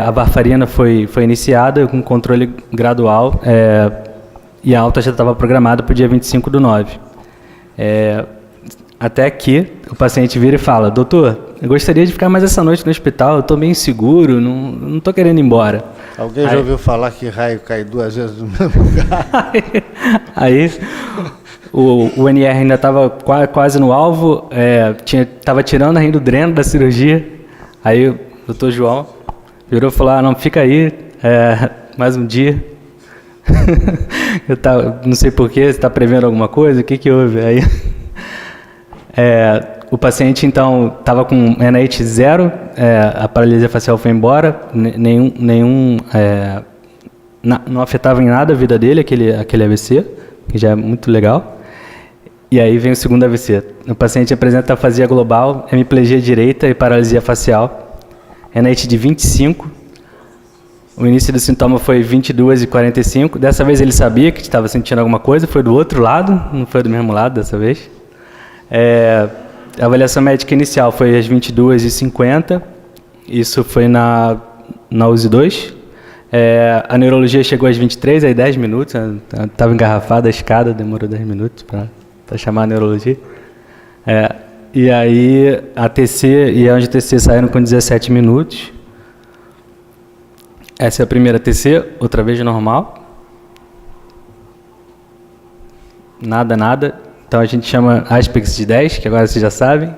A varfarina foi iniciada com controle gradual e a alta já estava programada para o dia 25/9. Até que o paciente vira e fala: doutor, eu gostaria de ficar mais essa noite no hospital, eu estou meio inseguro, não estou querendo ir embora. Alguém já ouviu falar que raio cai 2 vezes no mesmo lugar? Aí o NR ainda estava quase no alvo, estava tirando ainda o dreno da cirurgia. Aí o doutor João virou e falou: não, fica aí, mais um dia. Não sei porquê, você está prevendo alguma coisa, o que houve? Aí... o paciente, então, estava com NIH 0, a paralisia facial foi embora, não afetava em nada a vida dele, aquele AVC, que já é muito legal. E aí vem o segundo AVC. O paciente apresenta afasia global, hemiplegia direita e paralisia facial, NIH de 25. O início do sintoma foi 22h45. Dessa vez ele sabia que estava sentindo alguma coisa, foi do outro lado, não foi do mesmo lado dessa vez. A avaliação médica inicial foi às 22h50, isso foi na USI 2. A neurologia chegou às 23, aí 10 minutos, estava engarrafada a escada, demorou 10 minutos para chamar a neurologia. E aí a TC e a angi-TC saíram com 17 minutos. Essa é a primeira TC, outra vez normal. Nada. Então, a gente chama Aspects de 10, que agora vocês já sabem.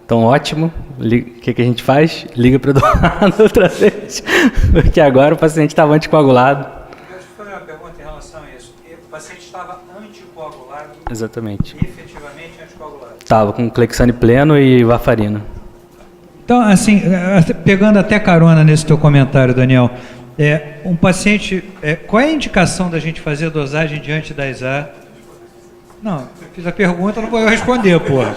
Então, ótimo. O que a gente faz? Liga para o Eduardo outra vez, porque agora o paciente estava anticoagulado. Deixa eu fazer uma pergunta em relação a isso. O paciente estava anticoagulado? Exatamente. Efetivamente anticoagulado? Estava com clexane pleno e varfarina. Então, assim, pegando até carona nesse teu comentário, Daniel, um paciente... qual é a indicação da gente fazer a dosagem diante da ISA? Não, eu fiz a pergunta, não vou eu responder, porra.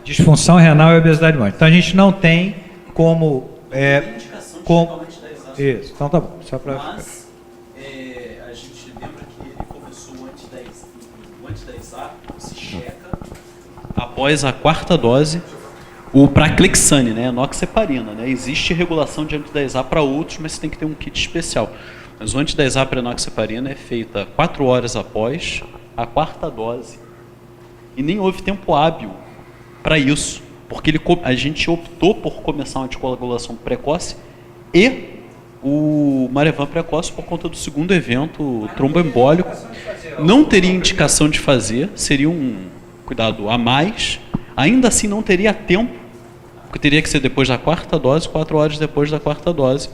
Disfunção renal e obesidade mórbida. Então a gente não tem como... Isso, então tá bom. Só pra... Mas a gente lembra que ele começou o anti-da-ISA, se checa após a 4ª dose. O Praclexane, né, enoxaparina, né, existe regulação de anti-da-ISA para outros, mas você tem que ter um kit especial. Mas o anti-da-ISA para enoxaparina é feita 4 horas após a 4ª dose. E nem houve tempo hábil para isso, porque a gente optou por começar uma anticoagulação precoce e o Marevan precoce por conta do segundo evento tromboembólico. Não teria indicação de fazer, seria um cuidado a mais. Ainda assim não teria tempo, porque teria que ser depois da quarta dose, 4 horas depois da quarta dose,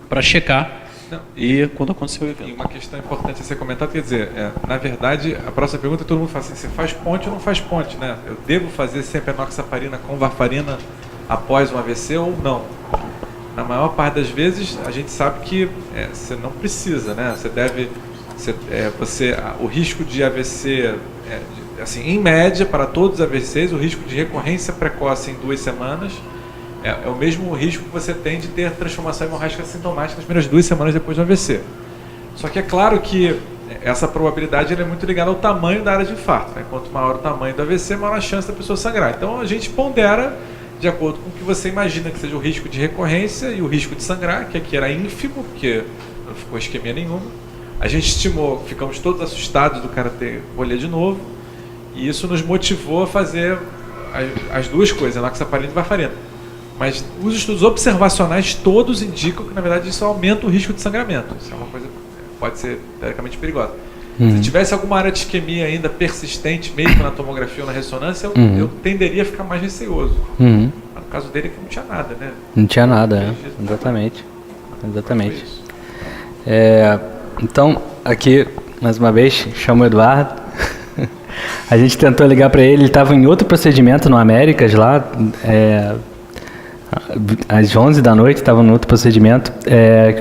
para checar. Não. E quando aconteceu o evento. E uma questão importante a ser comentada, quer dizer, na verdade, a próxima pergunta todo mundo fala assim, você faz ponte ou não faz ponte, né? Eu devo fazer sempre enoxaparina com varfarina após um AVC ou não? Na maior parte das vezes, a gente sabe que você não precisa, né? Você deve, o risco de AVC, assim, em média, para todos os AVCs, o risco de recorrência precoce em 2 semanas é o mesmo risco que você tem de ter transformação hemorrágica sintomática nas primeiras 2 semanas depois do AVC. Só que é claro que essa probabilidade é muito ligada ao tamanho da área de infarto, né? Quanto maior o tamanho do AVC, maior a chance da pessoa sangrar. Então a gente pondera de acordo com o que você imagina que seja o risco de recorrência e o risco de sangrar, que aqui era ínfimo, porque não ficou isquemia nenhuma. A gente estimou, ficamos todos assustados do cara ter rolha de novo, e isso nos motivou a fazer as duas coisas, enoxaparina e varfarina. Mas os estudos observacionais todos indicam que, na verdade, isso aumenta o risco de sangramento. Isso é uma coisa que pode ser, teoricamente, perigosa. Se tivesse alguma área de isquemia ainda persistente, mesmo na tomografia ou na ressonância, eu tenderia a ficar mais receoso. Mas no caso dele, que não tinha nada, né? Não tinha nada, Exatamente. Exatamente. Então, aqui, mais uma vez, chamo o Eduardo. A gente tentou ligar para ele estava em outro procedimento no Américas lá, às 11 da noite, estava no outro procedimento.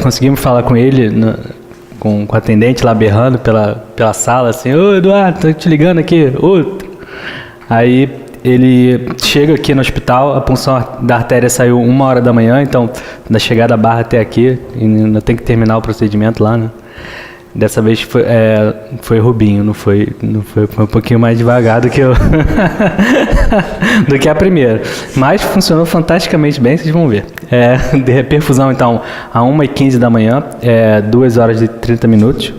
Conseguimos falar com ele, com o atendente lá berrando pela sala, assim, ô Eduardo, tô te ligando aqui, outro. Aí ele chega aqui no hospital, a punção da artéria saiu 1h da manhã, então da chegada da barra até aqui, ainda tem que terminar o procedimento lá, né? Dessa vez foi Rubinho, não foi um pouquinho mais devagar do que do que a primeira. Mas funcionou fantasticamente bem, vocês vão ver. De perfusão, então, a 1h15 da manhã, 2 horas e 30 minutos.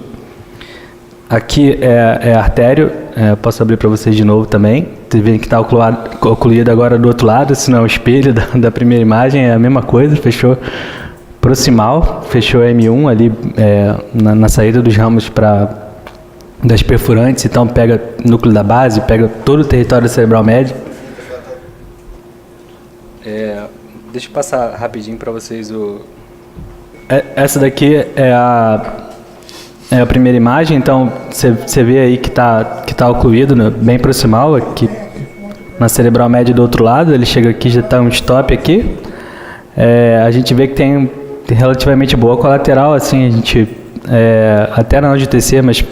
Aqui é artério, posso abrir para vocês de novo também. Vocês veem que está ocluído agora do outro lado, se não é o espelho da primeira imagem, é a mesma coisa, fechou. Proximal, fechou M1 ali na saída dos ramos das perfurantes, então pega núcleo da base, pega todo o território cerebral médio. Deixa eu passar rapidinho para vocês essa daqui é a primeira imagem, então você vê aí que tá ocluído, né, bem proximal, aqui na cerebral média do outro lado, ele chega aqui, já está um stop aqui. A gente vê que tem relativamente boa colateral, assim, a gente até na TC, mas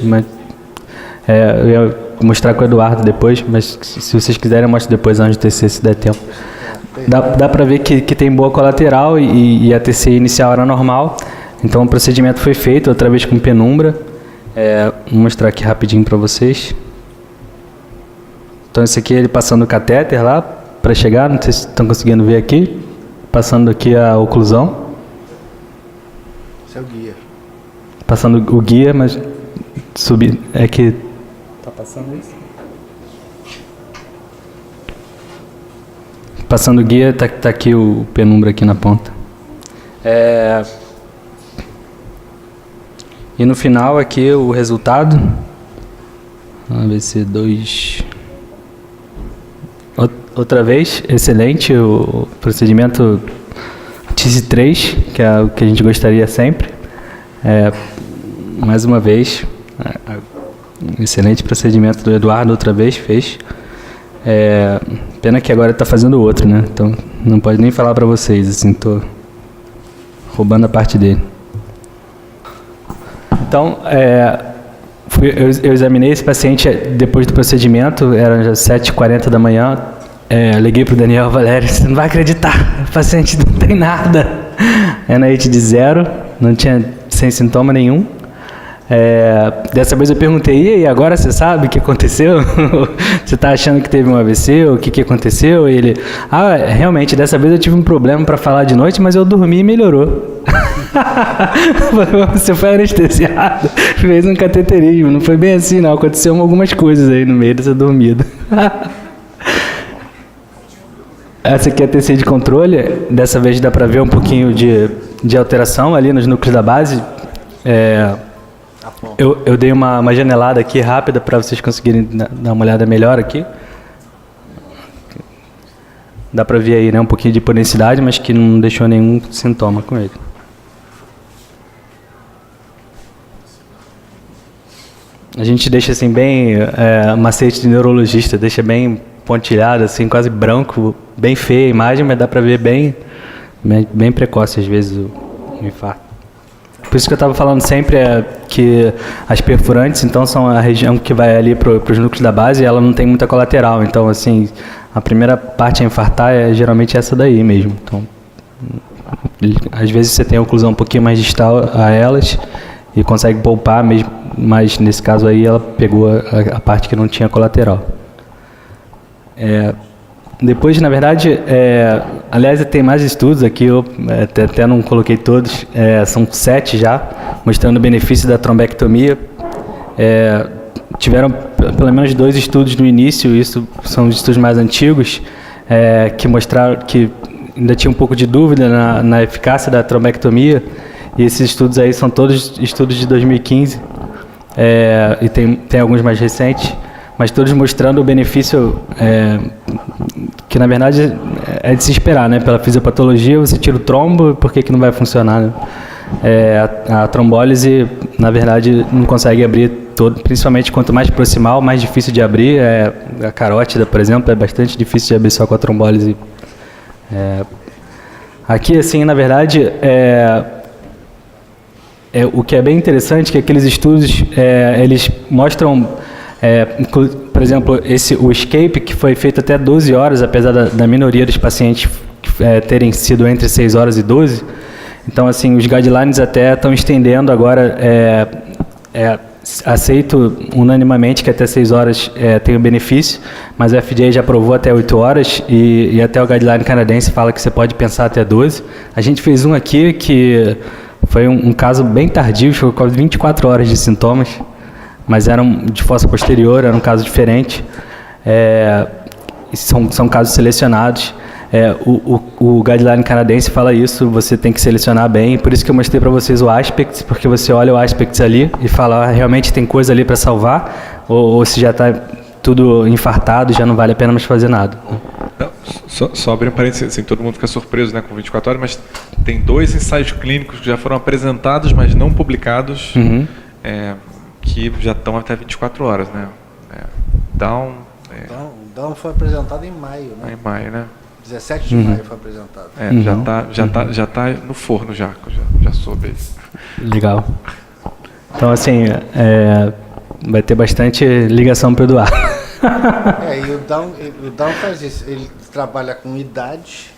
eu ia mostrar com o Eduardo depois, mas se vocês quiserem eu mostro depois na TC, se der tempo. Dá para ver que tem boa colateral e a TC inicial era normal, então o procedimento foi feito outra vez com penumbra. Vou mostrar aqui rapidinho para vocês. Então esse aqui é ele passando o catéter lá para chegar, não sei se estão conseguindo ver aqui, passando aqui a oclusão. Esse é o guia. Passando o guia, mas subir é que tá passando isso. Passando o guia, tá aqui o penumbra aqui na ponta. E no final aqui o resultado. AVC2. Outra vez, excelente o procedimento TIS3, que é o que a gente gostaria sempre. Mais uma vez, excelente procedimento do Eduardo, outra vez fez. Pena que agora ele está fazendo outro, né? Então não pode nem falar para vocês, assim, tô roubando a parte dele. Então, eu examinei esse paciente depois do procedimento, era já 7h40 da manhã. Liguei para o Daniel Valério, você não vai acreditar, o paciente não tem nada. NIH de 0, não tinha sem sintoma nenhum. Dessa vez eu perguntei, e agora você sabe o que aconteceu? Você está achando que teve um AVC? O que aconteceu? E ele, realmente, dessa vez eu tive um problema para falar de noite, mas eu dormi e melhorou. Você foi anestesiado, fez um cateterismo, não foi bem assim não, aconteceu algumas coisas aí no meio dessa dormida. Essa aqui é a TC de controle, dessa vez dá para ver um pouquinho de de alteração ali nos núcleos da base. Eu dei uma janelada aqui rápida para vocês conseguirem dar uma olhada melhor aqui. Dá para ver aí, né, um pouquinho de hipodensidade, mas que não deixou nenhum sintoma com ele. A gente deixa assim bem macete de neurologista, deixa bem pontilhado, assim, quase branco, bem feia a imagem, mas dá para ver bem precoce às vezes o infarto. Por isso que eu estava falando sempre que as perfurantes, então, são a região que vai ali para os núcleos da base e ela não tem muita colateral. Então, assim, a primeira parte a infartar é geralmente essa daí mesmo. Então, às vezes você tem a oclusão um pouquinho mais distal a elas e consegue poupar mesmo, mas nesse caso aí ela pegou a parte que não tinha colateral. Depois, na verdade, aliás, tem mais estudos aqui, eu até não coloquei todos, são 7 já, mostrando o benefício da trombectomia. Tiveram pelo menos 2 estudos no início, isso são os estudos mais antigos, que mostraram que ainda tinha um pouco de dúvida na eficácia da trombectomia, e esses estudos aí são todos estudos de 2015, e tem alguns mais recentes, mas todos mostrando o benefício que, na verdade, é de se esperar, né? Pela fisiopatologia, você tira o trombo, por que não vai funcionar, né? A trombólise, na verdade, não consegue abrir todo, principalmente quanto mais proximal, mais difícil de abrir. A carótida, por exemplo, é bastante difícil de abrir só com a trombólise. Aqui, assim, na verdade, o que é bem interessante é que aqueles estudos, eles mostram, por exemplo, o escape, que foi feito até 12 horas, apesar da minoria dos pacientes terem sido entre 6 horas e 12. Então, assim, os guidelines até estão estendendo agora, aceito unanimamente que até 6 horas tem o benefício, mas o FDA já aprovou até 8 horas e até o guideline canadense fala que você pode pensar até 12. A gente fez um aqui que foi um caso bem tardio, ficou com 24 horas de sintomas, mas eram de fossa posterior, era um caso diferente. São casos selecionados. O guideline canadense fala isso, você tem que selecionar bem, por isso que eu mostrei para vocês o aspects, porque você olha o aspects ali e fala, realmente tem coisa ali para salvar, ou se já está tudo infartado, já não vale a pena mais fazer nada. Não, só abrir um parênteses, assim, todo mundo fica surpreso, né, com 24 horas, mas tem 2 ensaios clínicos que já foram apresentados, mas não publicados, que já estão até 24 horas, né? Down foi apresentado em maio, né? Em maio, né? 17 de maio foi apresentado. Já tá no forno já soube isso. Legal. Então, assim, vai ter bastante ligação para o Eduardo. E o Down faz isso, ele trabalha com idade,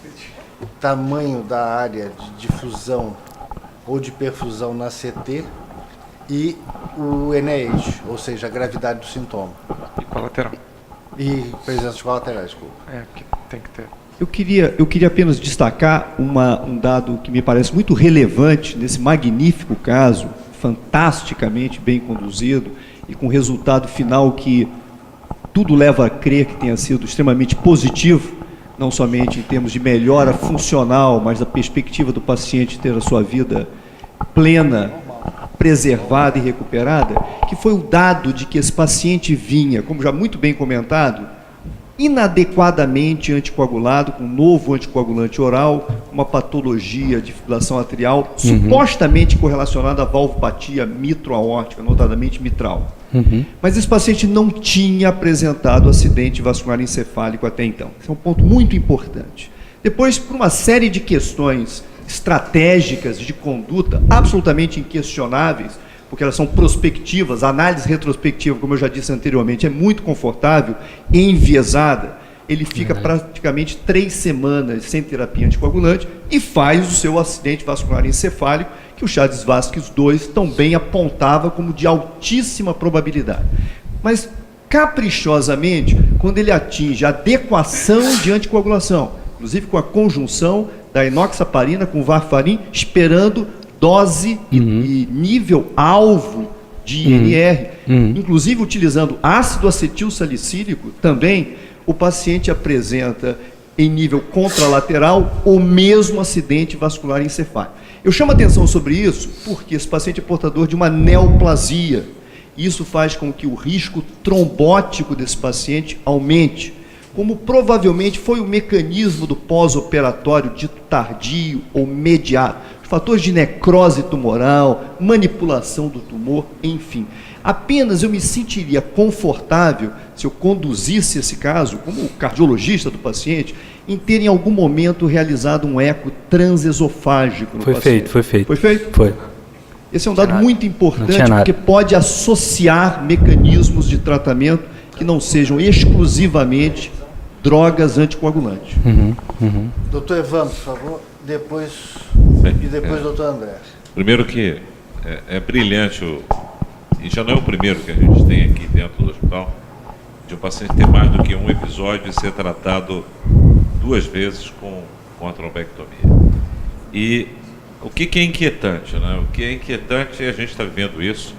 tamanho da área de difusão ou de perfusão na CT e o NIH, ou seja, a gravidade do sintoma. E colateral. E presença de colaterais, desculpa. Que tem que ter. Eu queria apenas destacar um dado que me parece muito relevante nesse magnífico caso, fantasticamente bem conduzido e com resultado final que tudo leva a crer que tenha sido extremamente positivo, não somente em termos de melhora funcional, mas da perspectiva do paciente ter a sua vida plena, preservada e recuperada, que foi o dado de que esse paciente vinha, como já muito bem comentado, inadequadamente anticoagulado, com um novo anticoagulante oral, uma patologia de fibrilação atrial, supostamente correlacionada à valvopatia mitro-aórtica, notadamente mitral. Mas esse paciente não tinha apresentado acidente vascular encefálico até então. Esse é um ponto muito importante. Depois, por uma série de questões estratégicas de conduta absolutamente inquestionáveis, porque elas são prospectivas, a análise retrospectiva, como eu já disse anteriormente, é muito confortável e enviesada. Ele fica praticamente 3 semanas sem terapia anticoagulante e faz o seu acidente vascular encefálico, que o Chades-Vasquez 2 também apontava como de altíssima probabilidade. Mas, caprichosamente, quando ele atinge a adequação de anticoagulação, inclusive com a conjunção da enoxaparina com varfarin, esperando dose e nível alvo de INR, inclusive utilizando ácido acetil salicílico, também o paciente apresenta em nível contralateral ou mesmo acidente vascular encefálico. Eu chamo a atenção sobre isso porque esse paciente é portador de uma neoplasia. Isso faz com que o risco trombótico desse paciente aumente, como provavelmente foi o mecanismo do pós-operatório dito tardio ou mediado. Os fatores de necrose tumoral, manipulação do tumor, enfim. Apenas eu me sentiria confortável, se eu conduzisse esse caso, como o cardiologista do paciente, em ter em algum momento realizado um eco transesofágico no paciente. Foi feito. Foi feito? Foi. Esse é um dado muito importante, nada. porque pode associar mecanismos de tratamento que não sejam exclusivamente drogas anticoagulantes. Doutor Evandro, por favor, depois doutor André. Primeiro que é brilhante, e já não é o primeiro que a gente tem aqui dentro do hospital, de um paciente ter mais do que um episódio e ser tratado 2 vezes com a trombectomia. E o que é inquietante, né? O que é inquietante é a gente estar vendo isso.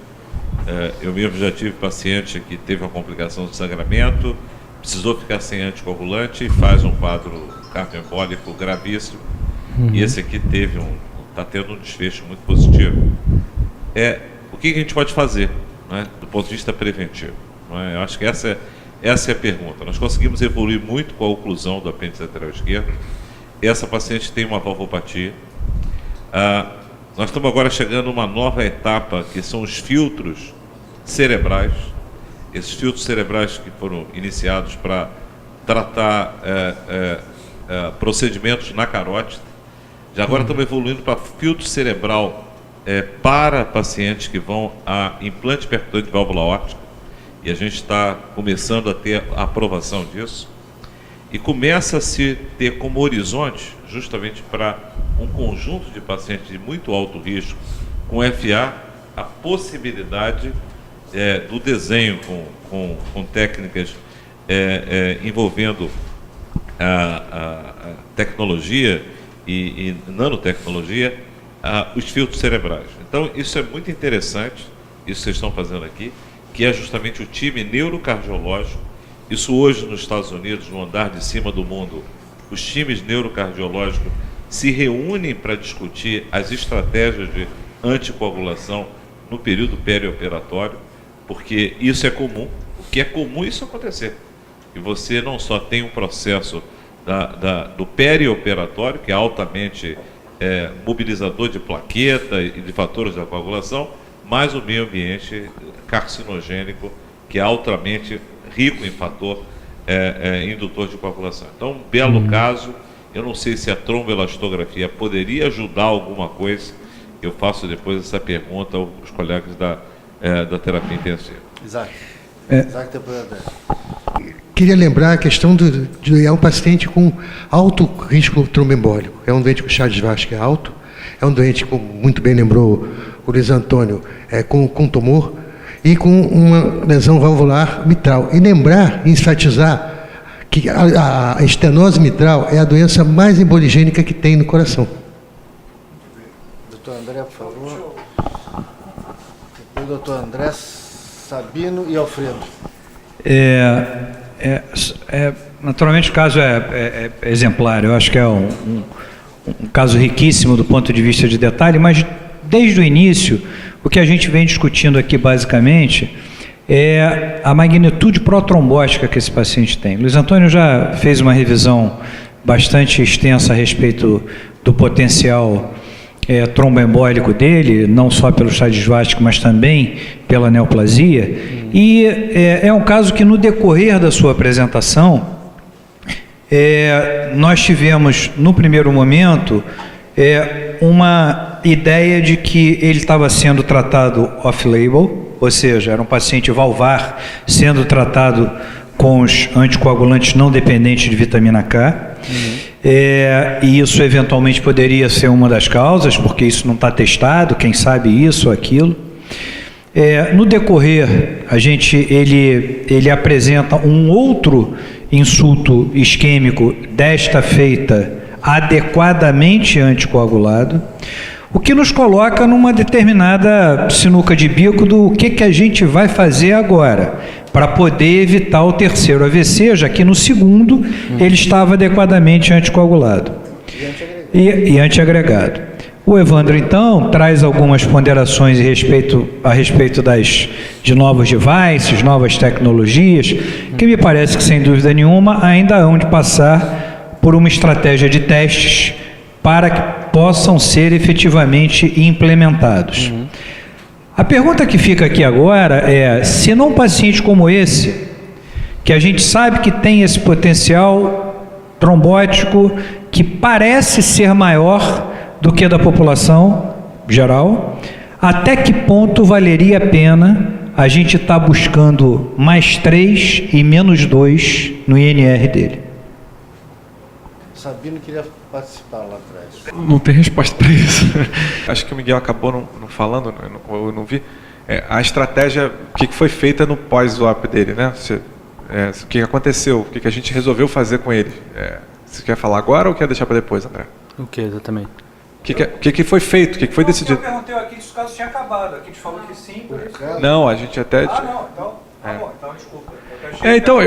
Eu mesmo já tive paciente que teve uma complicação de sangramento, precisou ficar sem anticoagulante e faz um quadro cardioembólico gravíssimo. E esse aqui está tendo um desfecho muito positivo. O que a gente pode fazer, né, do ponto de vista preventivo? Né? Eu acho que essa é a pergunta. Nós conseguimos evoluir muito com a oclusão do apêndice lateral esquerdo. Essa paciente tem uma valvopatia. Nós estamos agora chegando a uma nova etapa, que são os filtros cerebrais. Esses filtros cerebrais que foram iniciados para tratar procedimentos na carótida. Já agora estamos evoluindo para filtro cerebral para pacientes que vão a implante percutante de válvula aórtica. E a gente está começando a ter a aprovação disso. E começa a se ter como horizonte, justamente para um conjunto de pacientes de muito alto risco, com FA, a possibilidade do desenho com técnicas envolvendo a tecnologia e nanotecnologia, os filtros cerebrais. Então, isso é muito interessante, isso que vocês estão fazendo aqui, que é justamente o time neurocardiológico. Isso hoje nos Estados Unidos, no andar de cima do mundo, os times neurocardiológicos se reúnem para discutir as estratégias de anticoagulação no período perioperatório, porque isso é comum. O que é comum isso acontecer. E você não só tem um processo do perioperatório, que é altamente mobilizador de plaqueta e de fatores da coagulação, mas o meio ambiente carcinogênico, que é altamente rico em fator indutor de coagulação. Então, um belo caso. Eu não sei se a tromboelastografia poderia ajudar alguma coisa. Eu faço depois essa pergunta aos colegas da terapia intensiva. Isaac, depois André. Queria lembrar a questão é um paciente com alto risco tromboembólico. É um doente com Chades-Vasch que é alto, é um doente, como muito bem lembrou o Luiz Antônio, com tumor e com uma lesão valvular mitral. E lembrar, enfatizar, que a estenose mitral é a doença mais emboligênica que tem no coração. Doutor André, por favor. Depois doutor André, Sabino e Alfredo. Naturalmente o caso é exemplar. Eu acho que é um caso riquíssimo do ponto de vista de detalhe, mas desde o início, o que a gente vem discutindo aqui basicamente é a magnitude protrombótica que esse paciente tem. Luiz Antônio já fez uma revisão bastante extensa a respeito do potencial tromboembólico dele, não só pelo Chades-Vasch, mas também pela neoplasia. E é um caso que, no decorrer da sua apresentação, nós tivemos, no primeiro momento, uma ideia de que ele estava sendo tratado off-label, ou seja, era um paciente valvar sendo tratado com os anticoagulantes não dependentes de vitamina K. E isso eventualmente poderia ser uma das causas, porque isso não está testado, quem sabe isso ou aquilo. No decorrer, ele apresenta um outro insulto isquêmico, desta feita adequadamente anticoagulado. O que nos coloca numa determinada sinuca de bico do que a gente vai fazer agora, para poder evitar o terceiro AVC, já que no segundo ele estava adequadamente anticoagulado e antiagregado. O Evandro, então, traz algumas ponderações a respeito de novos devices, novas tecnologias, que me parece que, sem dúvida nenhuma, ainda hão de passar por uma estratégia de testes para que possam ser efetivamente implementados. A pergunta que fica aqui agora é, se num paciente como esse, que a gente sabe que tem esse potencial trombótico que parece ser maior do que da população geral, até que ponto valeria a pena a gente estar buscando mais 3 e menos 2 no INR dele? Sabino queria participar lá atrás. Não tem resposta para isso. Acho que o Miguel acabou não falando, eu não vi. A estratégia, o que foi feita no pós-op dele, né? O que aconteceu, o que a gente resolveu fazer com ele. Você quer falar agora ou quer deixar para depois, André? O que exatamente? O que foi feito? O que foi decidido? Eu perguntei aqui se o caso tinha acabado. Aqui a gente falou que sim, por isso. Não, a gente até... Ah, não, então... Tá bom, então desculpa. Então,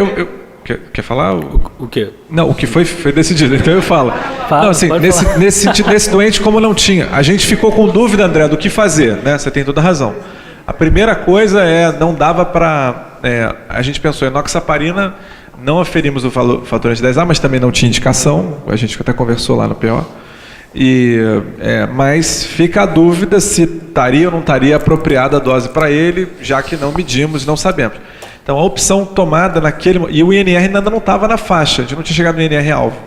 quer falar? O quê? Não, o que foi decidido, então eu falo. Fala, não, assim, nesse sentido, nesse doente, como não tinha, a gente ficou com dúvida, André, do que fazer, né? Você tem toda a razão. A primeira coisa não dava para... a gente pensou, enoxaparina, não aferimos o fator anti-10A, mas também não tinha indicação, a gente até conversou lá no PO. Mas fica a dúvida se estaria ou não estaria apropriada a dose para ele, já que não medimos e não sabemos. Então, a opção tomada naquele... E o INR ainda não estava na faixa, a gente não tinha chegado no INR-alvo.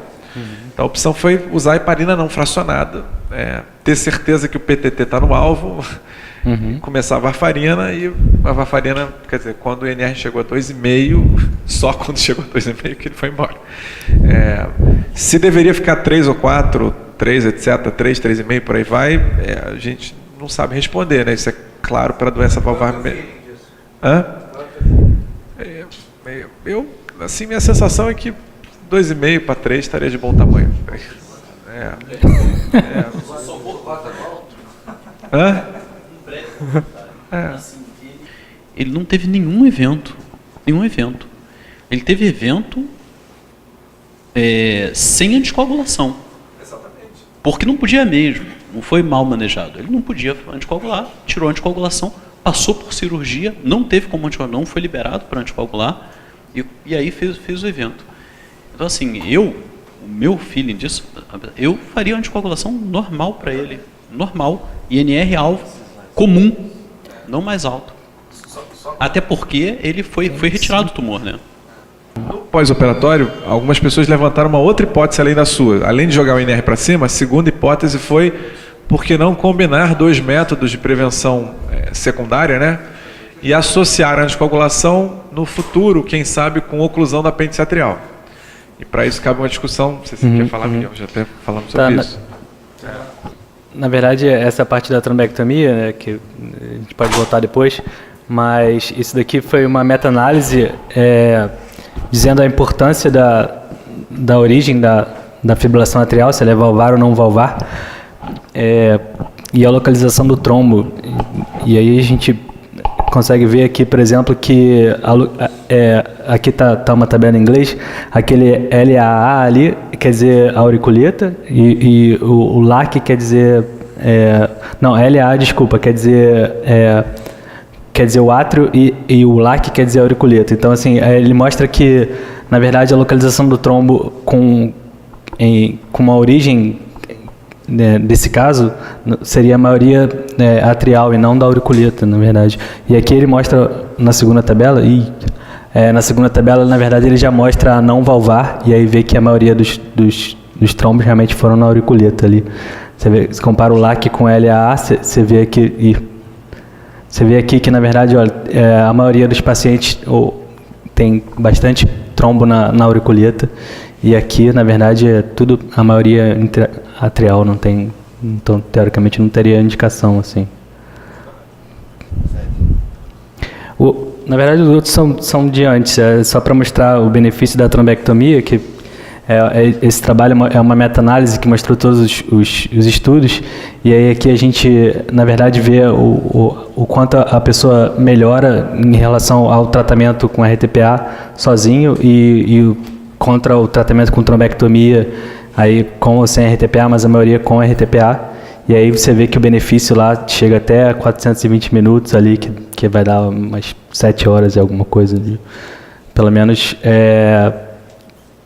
Então, a opção foi usar a heparina não fracionada, ter certeza que o PTT está no alvo, começar a varfarina, e a varfarina, quer dizer, quando o INR chegou a 2,5, só quando chegou a 2,5 que ele foi embora. Se deveria ficar 3 ou 4, 3, etc., 3, 3,5, por aí vai, a gente não sabe responder, né? Isso é claro para a doença valvar... Assim, minha sensação é que 2,5 para 3 estaria de bom tamanho. Ele não teve nenhum evento. Ele teve evento sem anticoagulação. Porque não podia mesmo, não foi mal manejado. Ele não podia anticoagular, tirou a anticoagulação, passou por cirurgia, não teve como anticoagular, não foi liberado para anticoagular, e aí fez o evento. Então, assim, o meu feeling disso, eu faria anticoagulação normal para ele, normal, INR-alvo comum, não mais alto. Até porque ele foi retirado do tumor, né? No pós-operatório, algumas pessoas levantaram uma outra hipótese além da sua. Além de jogar o INR para cima, a segunda hipótese foi por que não combinar 2 métodos de prevenção secundária, né? E associar a anticoagulação no futuro, quem sabe, com oclusão da apêndice atrial. E para isso cabe uma discussão, não sei se você quer falar, Miguel, já até falamos sobre isso. Na verdade, essa parte da trombectomia, né, que a gente pode voltar depois, mas isso daqui foi uma meta-análise dizendo a importância da origem da fibrilação atrial, se ela é valvar ou não valvar, e a localização do trombo. E aí a gente consegue ver aqui, por exemplo, que aqui está uma tabela em inglês, aquele LAA ali quer dizer auriculeta e o LAC quer dizer... não, LAA, desculpa, quer dizer o átrio e o LAC quer dizer auriculeta. Então, assim, ele mostra que, na verdade, a localização do trombo com uma origem, desse caso, seria a maioria atrial e não da auriculeta, na verdade. E aqui ele mostra na segunda tabela, na verdade, ele já mostra a não valvar, e aí vê que a maioria dos trombos realmente foram na auriculeta ali. Você compara o LAC com o LAA, você vê aqui... Você vê aqui que, na verdade, olha, a maioria dos pacientes tem bastante trombo na auriculeta, e aqui, na verdade, tudo, a maioria atrial não tem, então, teoricamente, não teria indicação, assim. Na verdade, os outros são de antes, só para mostrar o benefício da trombectomia, que Esse trabalho é uma meta-análise que mostrou todos os estudos, e aí aqui a gente, na verdade, vê o quanto a pessoa melhora em relação ao tratamento com RTPA sozinho e contra o tratamento com trombectomia, aí com ou sem RTPA, mas a maioria com RTPA. E aí você vê que o benefício lá chega até 420 minutos ali, que vai dar umas 7 horas e alguma coisa. Pelo menos...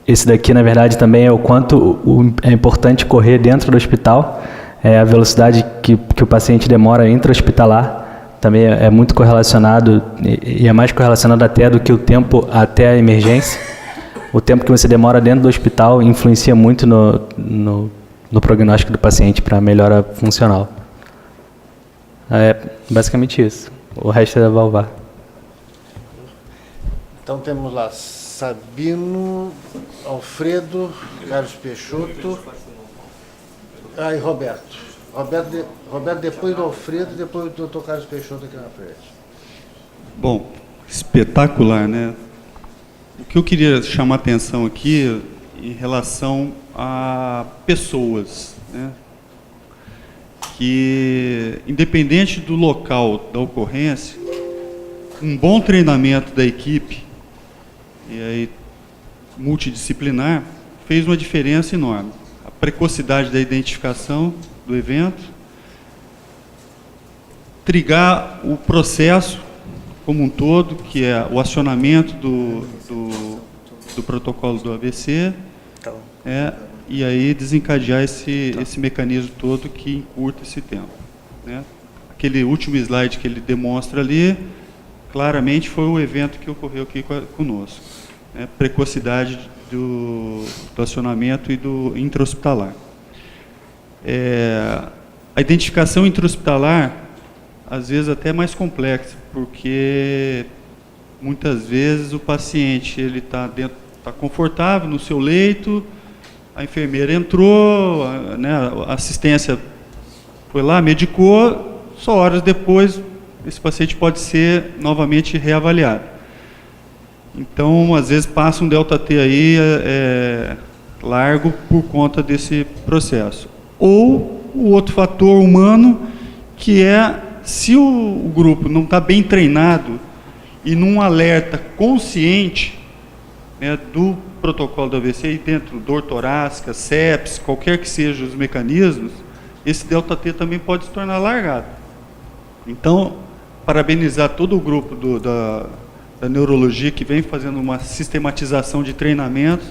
Esse daqui, na verdade, também é o quanto é importante correr dentro do hospital. A velocidade que o paciente demora intra-hospitalar também é muito correlacionado, e é mais correlacionado até do que o tempo até a emergência. O tempo que você demora dentro do hospital influencia muito no prognóstico do paciente para melhora funcional. É basicamente isso. O resto é valvar. Então temos lá Sabino, Alfredo, Carlos Peixoto e Roberto. Roberto depois do Alfredo, depois do Dr. Carlos Peixoto aqui na frente. Bom, espetacular, né? O que eu queria chamar a atenção aqui em relação a pessoas, né? Que, independente do local da ocorrência, um bom treinamento da equipe e aí multidisciplinar fez uma diferença enorme. A precocidade da identificação do evento, trigar o processo como um todo, que é o acionamento do protocolo do AVC, e aí desencadear esse mecanismo todo que encurta esse tempo, né? Aquele último slide que ele demonstra ali, claramente foi o evento que ocorreu aqui conosco. Precocidade do acionamento e do intra-hospitalar. A identificação intra-hospitalar, às vezes até é mais complexa, porque muitas vezes o paciente está confortável no seu leito, a enfermeira entrou, né, a assistência foi lá, medicou, só horas depois esse paciente pode ser novamente reavaliado. Então, às vezes passa um delta-T aí largo por conta desse processo. Ou o outro fator humano, que é se o grupo não está bem treinado e num alerta consciente, né, do protocolo do AVC, e dentro dor torácica, sepsis, qualquer que sejam os mecanismos, esse delta-T também pode se tornar largado. Então, parabenizar todo o grupo da neurologia que vem fazendo uma sistematização de treinamentos,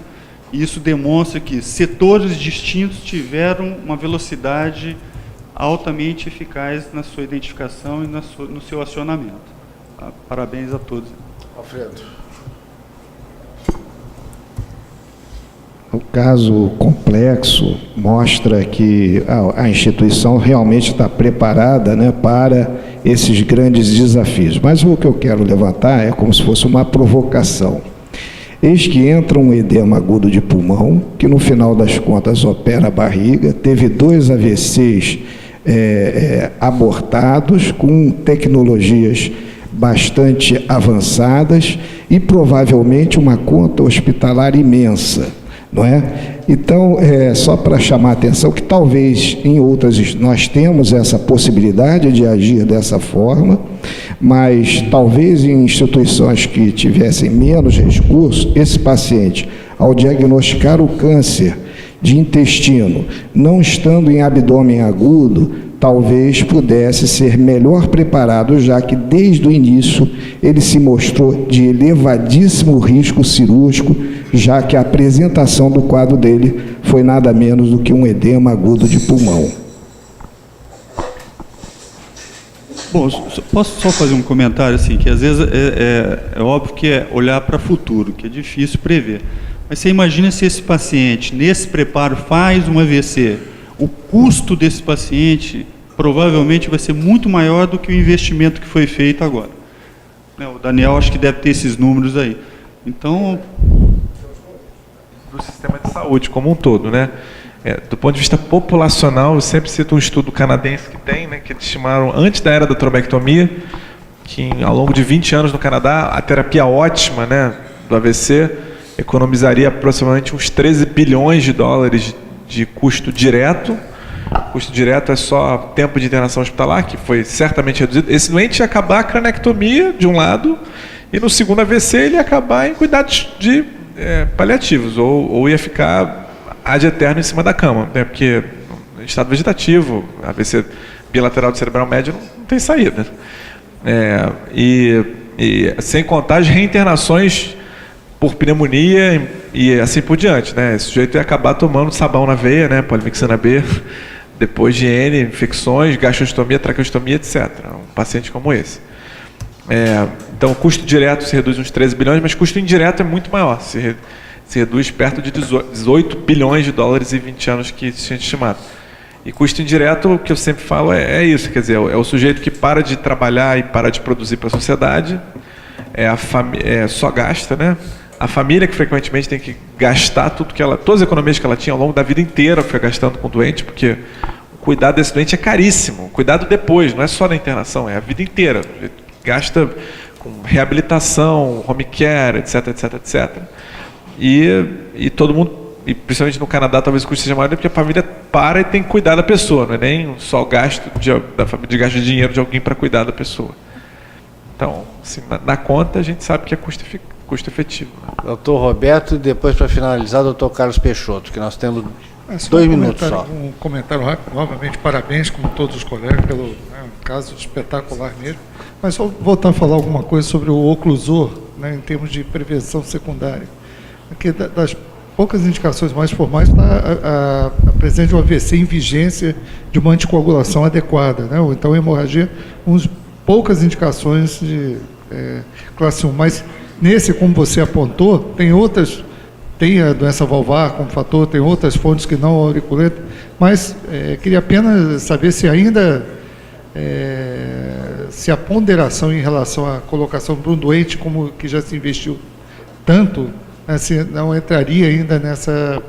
e isso demonstra que setores distintos tiveram uma velocidade altamente eficaz na sua identificação e no seu acionamento. Tá? Parabéns a todos. Alfredo. O caso complexo mostra que a instituição realmente está preparada, né, para esses grandes desafios. Mas o que eu quero levantar é como se fosse uma provocação. Eis que entra um edema agudo de pulmão, que no final das contas opera a barriga, teve 2 AVCs abortados com tecnologias bastante avançadas e provavelmente uma conta hospitalar imensa. Não é? Então, só para chamar a atenção que talvez em outras nós temos essa possibilidade de agir dessa forma, mas talvez em instituições que tivessem menos recursos, esse paciente, ao diagnosticar o câncer de intestino, não estando em abdômen agudo, talvez pudesse ser melhor preparado, já que desde o início ele se mostrou de elevadíssimo risco cirúrgico, já que a apresentação do quadro dele foi nada menos do que um edema agudo de pulmão. Bom, posso só fazer um comentário assim, que às vezes é óbvio que é olhar para o futuro, que é difícil prever. Mas você imagina se esse paciente, nesse preparo, faz um AVC, o custo desse paciente provavelmente vai ser muito maior do que o investimento que foi feito agora. O Daniel acho que deve ter esses números aí. Então, do sistema de saúde como um todo, né? Do ponto de vista populacional, eu sempre cito um estudo canadense que tem, né, que eles estimaram antes da era da trombectomia, que ao longo de 20 anos no Canadá, a terapia ótima, né, do AVC economizaria aproximadamente uns 13 bilhões de dólares de custo direto. O custo direto é só tempo de internação hospitalar, que foi certamente reduzido. Esse doente ia acabar a cranectomia, de um lado, e no segundo AVC ele ia acabar em cuidados de paliativos, ou ia ficar ad eterno em cima da cama, né? Porque em estado vegetativo, AVC bilateral de cerebral médio não tem saída. E sem contar as reinternações por pneumonia e assim por diante, né? Esse sujeito ia acabar tomando sabão na veia, né? Polivexina B, depois de N infecções, gastrostomia, traqueostomia, etc. Um paciente como esse. Então, o custo direto se reduz uns 13 bilhões, mas o custo indireto é muito maior. Se reduz perto de 18 bilhões de dólares em 20 anos que se tinha estimado. E custo indireto, o que eu sempre falo, é isso. Quer dizer, é o sujeito que para de trabalhar e para de produzir para a sociedade, só gasta, né? A família que frequentemente tem que gastar todas as economias que ela tinha ao longo da vida inteira, fica gastando com o doente, porque o cuidado desse doente é caríssimo. O cuidado depois, não é só na internação, é a vida inteira. Gasta com reabilitação, home care, etc, etc, etc. E todo mundo, e principalmente no Canadá, talvez o custo seja maior, porque a família para e tem que cuidar da pessoa, não é nem só o gasto de gasto de dinheiro de alguém para cuidar da pessoa. Então, assim, na conta, a gente sabe que é custo efetivo. Né? Doutor Roberto, e depois, para finalizar, doutor Carlos Peixoto, que nós temos 2 minutos só. Um comentário rápido, novamente, parabéns, como todos os colegas, pelo caso espetacular mesmo. Mas só voltar a falar alguma coisa sobre o oclusor, né, em termos de prevenção secundária. Porque das poucas indicações mais formais está a presença de um AVC em vigência de uma anticoagulação adequada, né, ou então hemorragia, poucas indicações de classe 1. Mas nesse, como você apontou, tem a doença valvar como fator, tem outras fontes que não a auriculeta, mas queria apenas saber se ainda se a ponderação em relação à colocação de um doente como que já se investiu tanto, se não entraria ainda nessa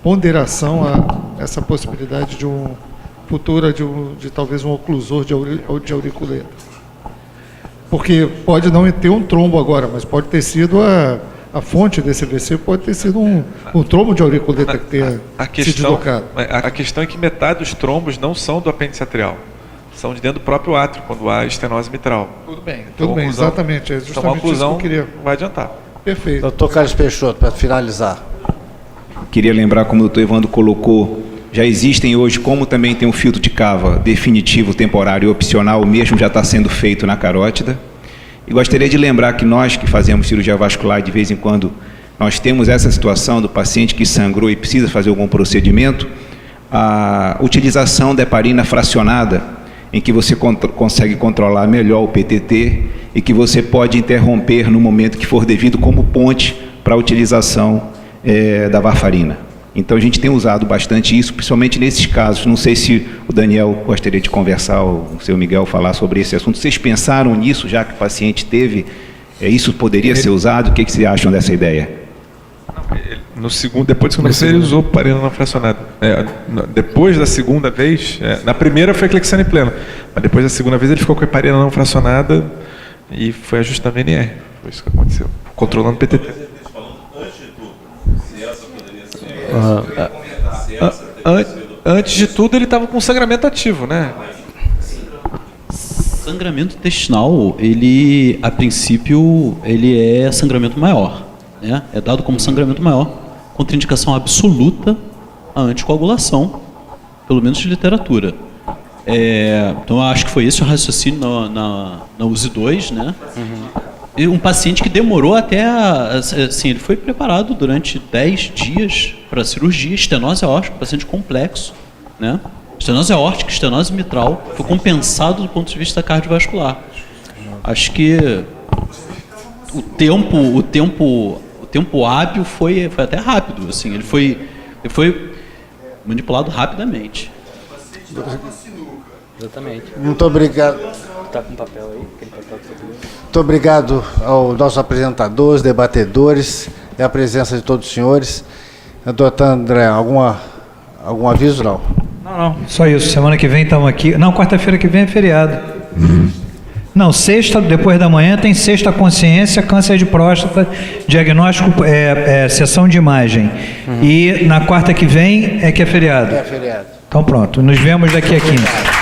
ponderação a essa possibilidade de futura de talvez um oclusor de auriculeta. Porque pode não ter um trombo agora, mas pode ter sido a fonte desse AVC, pode ter sido um trombo de auriculeta que tenha se deslocado. A questão é que metade dos trombos não são do apêndice atrial, são de dentro do próprio átrio, quando há estenose mitral. Tudo bem, exatamente. É justamente isso que eu queria. Vai adiantar. Perfeito. Doutor Carlos Peixoto, para finalizar. Queria lembrar, como o doutor Evandro colocou, já existem hoje, como também tem um filtro de cava definitivo, temporário e opcional, o mesmo já está sendo feito na carótida. E gostaria de lembrar que nós que fazemos cirurgia vascular, de vez em quando, nós temos essa situação do paciente que sangrou e precisa fazer algum procedimento, a utilização da heparina fracionada, em que você consegue controlar melhor o PTT e que você pode interromper no momento que for devido como ponte para a utilização da varfarina. Então a gente tem usado bastante isso, principalmente nesses casos. Não sei se o Daniel gostaria de conversar, ou o seu Miguel falar sobre esse assunto. Vocês pensaram nisso, já que o paciente teve? Isso poderia ser usado? O que vocês acham dessa ideia? Depois da segunda vez, ele usou heparina não fracionada. Depois da segunda vez, na primeira foi clexane plena, mas depois da segunda vez ele ficou com heparina não fracionada e foi ajustando a VNR. Foi isso que aconteceu, controlando o PTT. Antes de tudo, ele estava com sangramento ativo, né? Sangramento intestinal, ele, a princípio, ele é sangramento maior, né? É dado como sangramento maior, contraindicação absoluta à anticoagulação, pelo menos de literatura. Então, eu acho que foi esse o raciocínio na USI 2, né? E um paciente que demorou até, assim, ele foi preparado durante 10 dias para a cirurgia, estenose aórtica, paciente complexo, né? Estenose aórtica, estenose mitral, foi compensado do ponto de vista cardiovascular. Acho que o tempo hábil foi até rápido, assim, ele foi manipulado rapidamente. Exatamente. Muito obrigado. Tá com papel aí? Aquele papel que você viu? Muito obrigado aos nossos apresentadores, debatedores e a presença de todos os senhores. Doutor André, algum aviso? Não. Não, só isso. Semana que vem estamos aqui. Não, quarta-feira que vem é feriado. Não, sexta, depois da manhã, tem sexta consciência, câncer de próstata, diagnóstico, sessão de imagem. E na quarta que vem é que é feriado. É feriado. Então pronto, nos vemos daqui a 15.